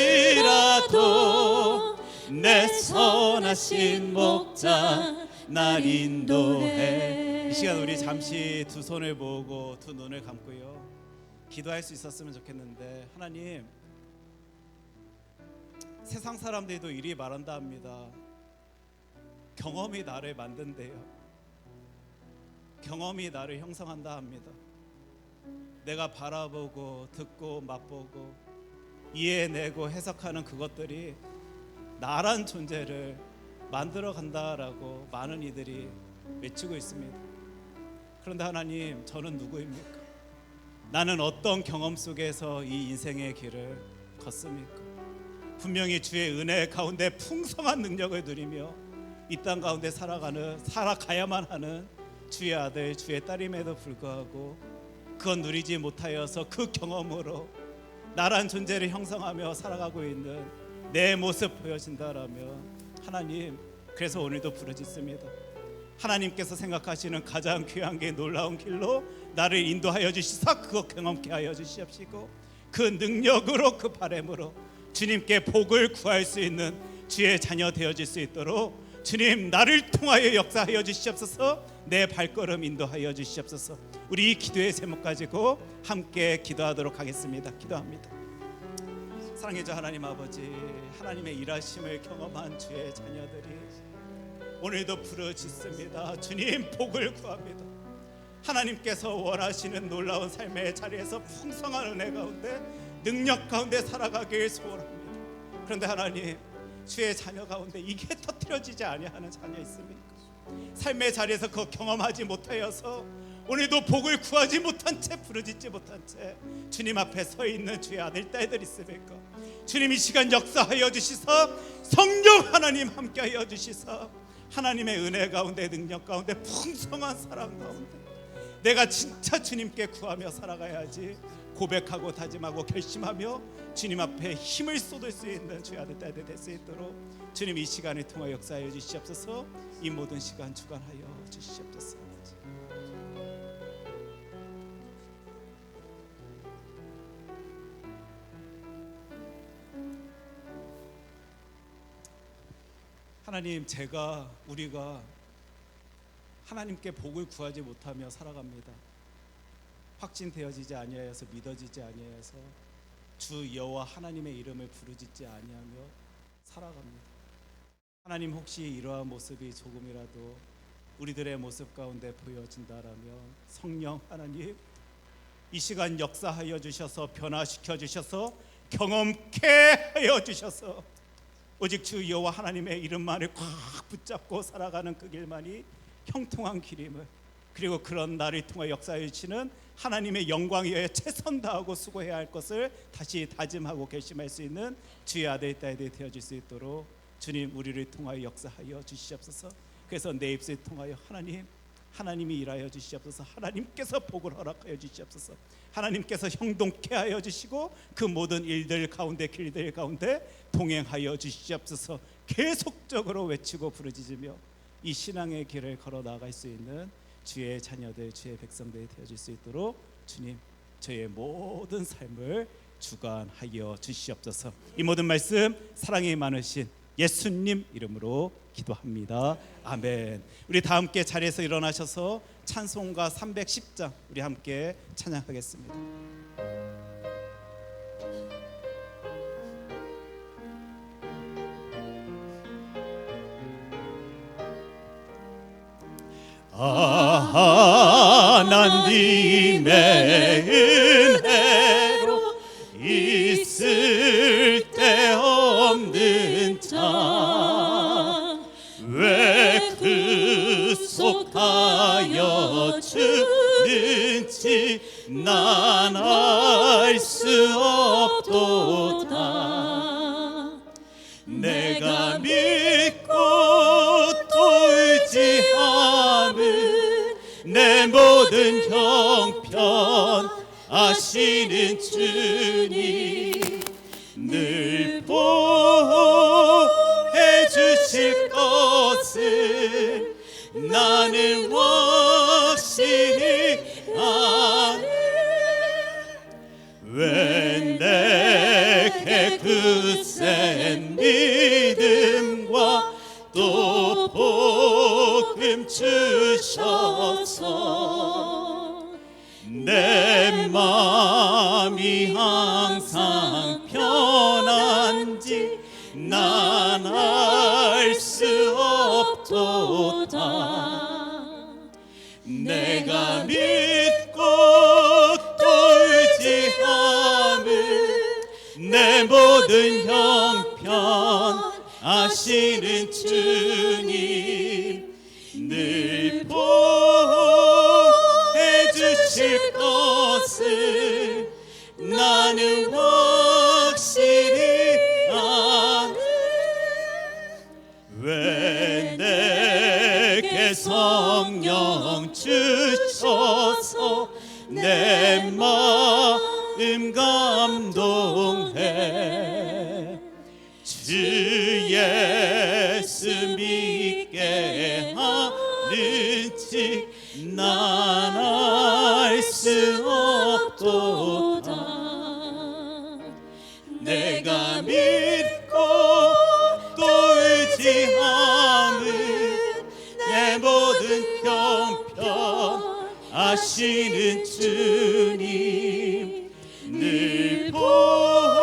Speaker 1: 내 선하신 목자 날 인도해. 이 시간 우리 잠시 두 손을 모으고 두 눈을 감고요 기도할 수 있었으면 좋겠는데, 하나님, 세상 사람들도 이리 말한다 합니다. 경험이 나를 만든대요. 경험이 나를 형성한다 합니다. 내가 바라보고 듣고 맛보고 이해내고 해석하는 그것들이 나란 존재를 만들어 간다라고 많은 이들이 외치고 있습니다. 그런데 하나님, 저는 누구입니까? 나는 어떤 경험 속에서 이 인생의 길을 걷습니까? 분명히 주의 은혜 가운데 풍성한 능력을 누리며 이 땅 가운데 살아가야만 하는 주의 아들, 주의 딸임에도 불구하고 그건 누리지 못하여서 그 경험으로 나란 존재를 형성하며 살아가고 있는 내 모습 보여진다라면, 하나님, 그래서 오늘도 부르짖습니다. 하나님께서 생각하시는 가장 귀한 게 놀라운 길로 나를 인도하여 주시사 그거 경험케 하여 주시옵시고, 그 능력으로 그 바람으로 주님께 복을 구할 수 있는 주의 자녀 되어질 수 있도록 주님, 나를 통하여 역사하여 주시옵소서. 내 발걸음 인도하여 주시옵소서. 우리 이 기도의 제목 가지고 함께 기도하도록 하겠습니다. 기도합니다. 사랑해 주 하나님 아버지, 하나님의 일하심을 경험한 주의 자녀들이 오늘도 부르짖습니다. 주님, 복을 구합니다. 하나님께서 원하시는 놀라운 삶의 자리에서 풍성한 은혜 가운데 능력 가운데 살아가길 소원합니다. 그런데 하나님, 주의 자녀 가운데 이게 터뜨려지지 아니하는 자녀 있습니까? 삶의 자리에서 그거 경험하지 못하여서 오늘도 복을 구하지 못한 채, 부르짖지 못한 채 주님 앞에 서 있는 주의 아들, 딸들 있습니까? 주님, 이 시간 역사하여 주시사 성령 하나님 함께하여 주시사 하나님의 은혜 가운데, 능력 가운데, 풍성한 사랑 가운데 내가 진짜 주님께 구하며 살아가야지 고백하고 다짐하고 결심하며 주님 앞에 힘을 쏟을 수 있는 주의 아들, 딸들 될 수 있도록 주님, 이 시간을 통하여 역사하여 주시옵소서. 이 모든 시간 주관하여 주시옵소서. 하나님, 우리가 하나님께 복을 구하지 못하며 살아갑니다.
Speaker 4: 확신되어지지 아니하여서 믿어지지 아니하여서 주 여호와 하나님의 이름을 부르짖지 아니하며 살아갑니다. 하나님, 혹시 이러한 모습이 조금이라도 우리들의 모습 가운데 보여진다라면 성령 하나님, 이 시간 역사하여 주셔서 변화시켜 주셔서 경험케 하여 주셔서 오직 주 여호와 하나님의 이름만을 꽉 붙잡고 살아가는 그 길만이 형통한 길임을, 그리고 그런 나를 통해 역사해 주시는 하나님의 영광 위에 최선 다하고 수고해야 할 것을 다시 다짐하고 결심할 수 있는 주의 아들 딸들이 되어질 수 있도록 주님, 우리를 통하여 역사하여 주시옵소서. 그래서 내 입술 통하여 하나님이 일하여 주시옵소서. 하나님께서 복을 허락하여 주시옵소서. 하나님께서 형통케 하여 주시고 그 모든 일들 가운데, 길들 가운데 동행하여 주시옵소서. 계속적으로 외치고 부르짖으며 이 신앙의 길을 걸어 나갈 수 있는 주의 자녀들, 주의 백성들이 되어질 수 있도록 주님, 저의 모든 삶을 주관하여 주시옵소서. 이 모든 말씀 사랑이 많으신 예수님 이름으로 기도합니다. 아멘. 우리 다 함께 자리에서 일어나셔서 찬송가 310장 우리 함께 찬양하겠습니다.
Speaker 1: 하나님의 은혜로 있을 데 없는 자, 왜 그 속하여 주는지 난 알 수 없도다. 내가 믿고 또 의지함은 내 모든 형편 아시는 주님, 늘 보호해 주실 것을 나는 확실히 아네. 왜 내게 그 센 믿음과 또 복음 주셔서 내 마음이 항상 편한지 난 알 수 없도다. 내가 믿고 또 의지함은 내 모든 형편 아시는 주님, 늘 보호해 주실 것을 나는 확실히 아네. 왜 내게 성령 주셔서 내 마음 감동해 주 예수 믿게 하는지 난 알 수 없도다. 내가 믿고 또 의지함은 내 모든 형편 아시는 주님, 늘 보호해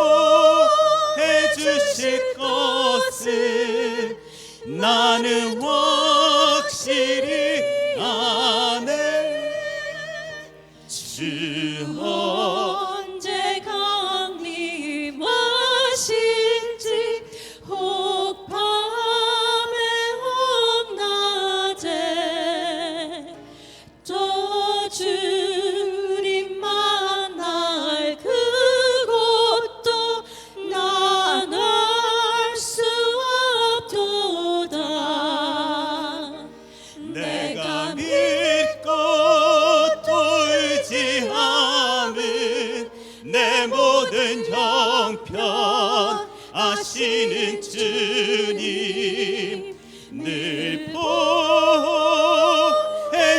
Speaker 1: 주실 것을 나는 확실히 아네. 주
Speaker 5: 언제 강림하실지 혹 밤에 혹 낮에 또 주님 만날 그곳도 난 알 수 없도다.
Speaker 1: 내가 믿고 또 의지함은 내 모든 형편 아시는 주님, 늘 보호해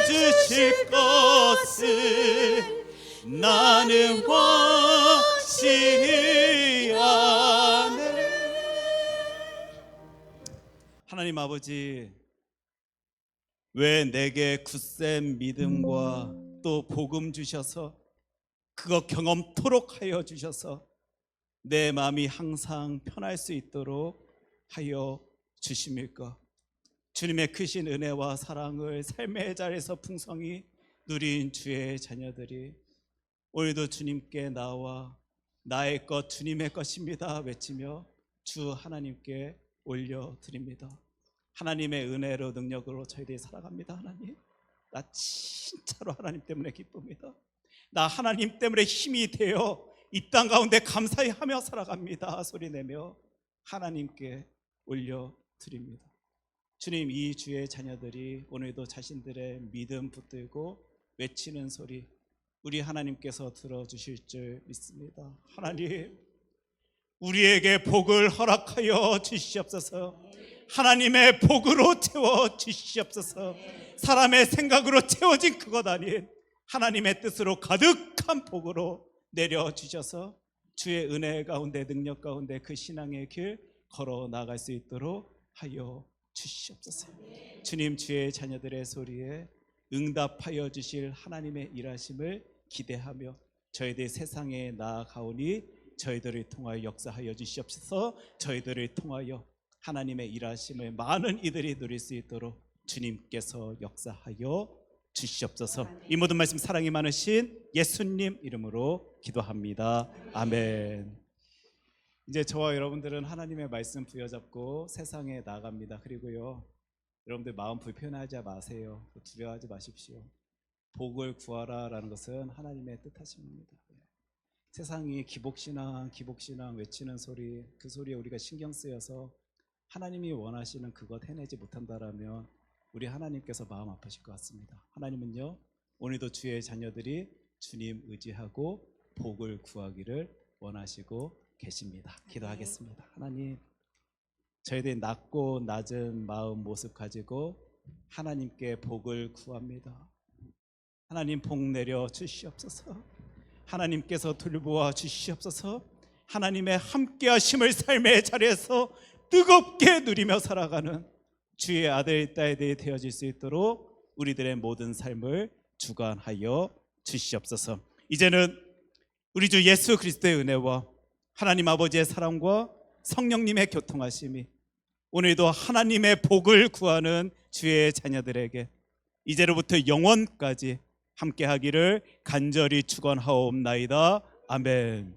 Speaker 1: 주실 것을 나는 확실히 아네. 하나님 아버지, 왜 내게 굳센 믿음과 또 복음 주셔서 그거 경험토록 하여 주셔서 내 마음이 항상 편할 수 있도록 하여 주심일까. 주님의 크신 은혜와 사랑을 삶의 자리에서 풍성히 누린 주의 자녀들이 오늘도 주님께 나와 나의 것 주님의 것입니다 외치며 주 하나님께 올려드립니다. 하나님의 은혜로 능력으로 저희들이 살아갑니다. 하나님, 나 진짜로 하나님 때문에 기쁩니다. 나 하나님 때문에 힘이 되어 이 땅 가운데 감사히 하며 살아갑니다 소리내며 하나님께 올려드립니다. 주님, 이 주의 자녀들이 오늘도 자신들의 믿음 붙들고 외치는 소리 우리 하나님께서 들어주실 줄 믿습니다. 하나님, 우리에게 복을 허락하여 주시옵소서. 하나님의 복으로 채워 주시옵소서. 사람의 생각으로 채워진 그것 아닌 하나님의 뜻으로 가득한 복으로 내려주셔서 주의 은혜 가운데 능력 가운데 그 신앙의 길 걸어 나갈 수 있도록 하여 주시옵소서. 주님, 주의 자녀들의 소리에 응답하여 주실 하나님의 일하심을 기대하며 저희들 세상에 나아가오니 저희들을 통하여 역사하여 주시옵소서. 저희들을 통하여 하나님의 일하심을 많은 이들이 누릴 수 있도록 주님께서 역사하여 주시옵소서. 이 모든 말씀 사랑이 많으신 예수님 이름으로 기도합니다. 아멘. 이제 저와 여러분들은 하나님의 말씀 부여잡고 세상에 나갑니다. 그리고요, 여러분들 마음 불편하지 마세요. 두려워하지 마십시오. 복을 구하라라는 것은 하나님의 뜻하십니다. 세상이 기복신앙 외치는 소리, 그 소리에 우리가 신경 쓰여서 하나님이 원하시는 그것 해내지 못한다라면 우리 하나님께서 마음 아프실 것 같습니다. 하나님은요, 오늘도 주의 자녀들이 주님 의지하고 복을 구하기를 원하시고 계십니다. 기도하겠습니다. 하나님, 저희들이 낮고 낮은 마음 모습 가지고 하나님께 복을 구합니다. 하나님, 복 내려 주시옵소서. 하나님께서 돌보아 주시옵소서. 하나님의 함께 하심을 삶의 자리에서 뜨겁게 누리며 살아가는 주의 아들 딸들이 되어질 수 있도록 우리들의 모든 삶을 주관하여 주시옵소서. 이제는 우리 주 예수 그리스도의 은혜와 하나님 아버지의 사랑과 성령님의 교통하심이 오늘도 하나님의 복을 구하는 주의 자녀들에게 이제로부터 영원까지 함께하기를 간절히 축원하옵나이다. 아멘.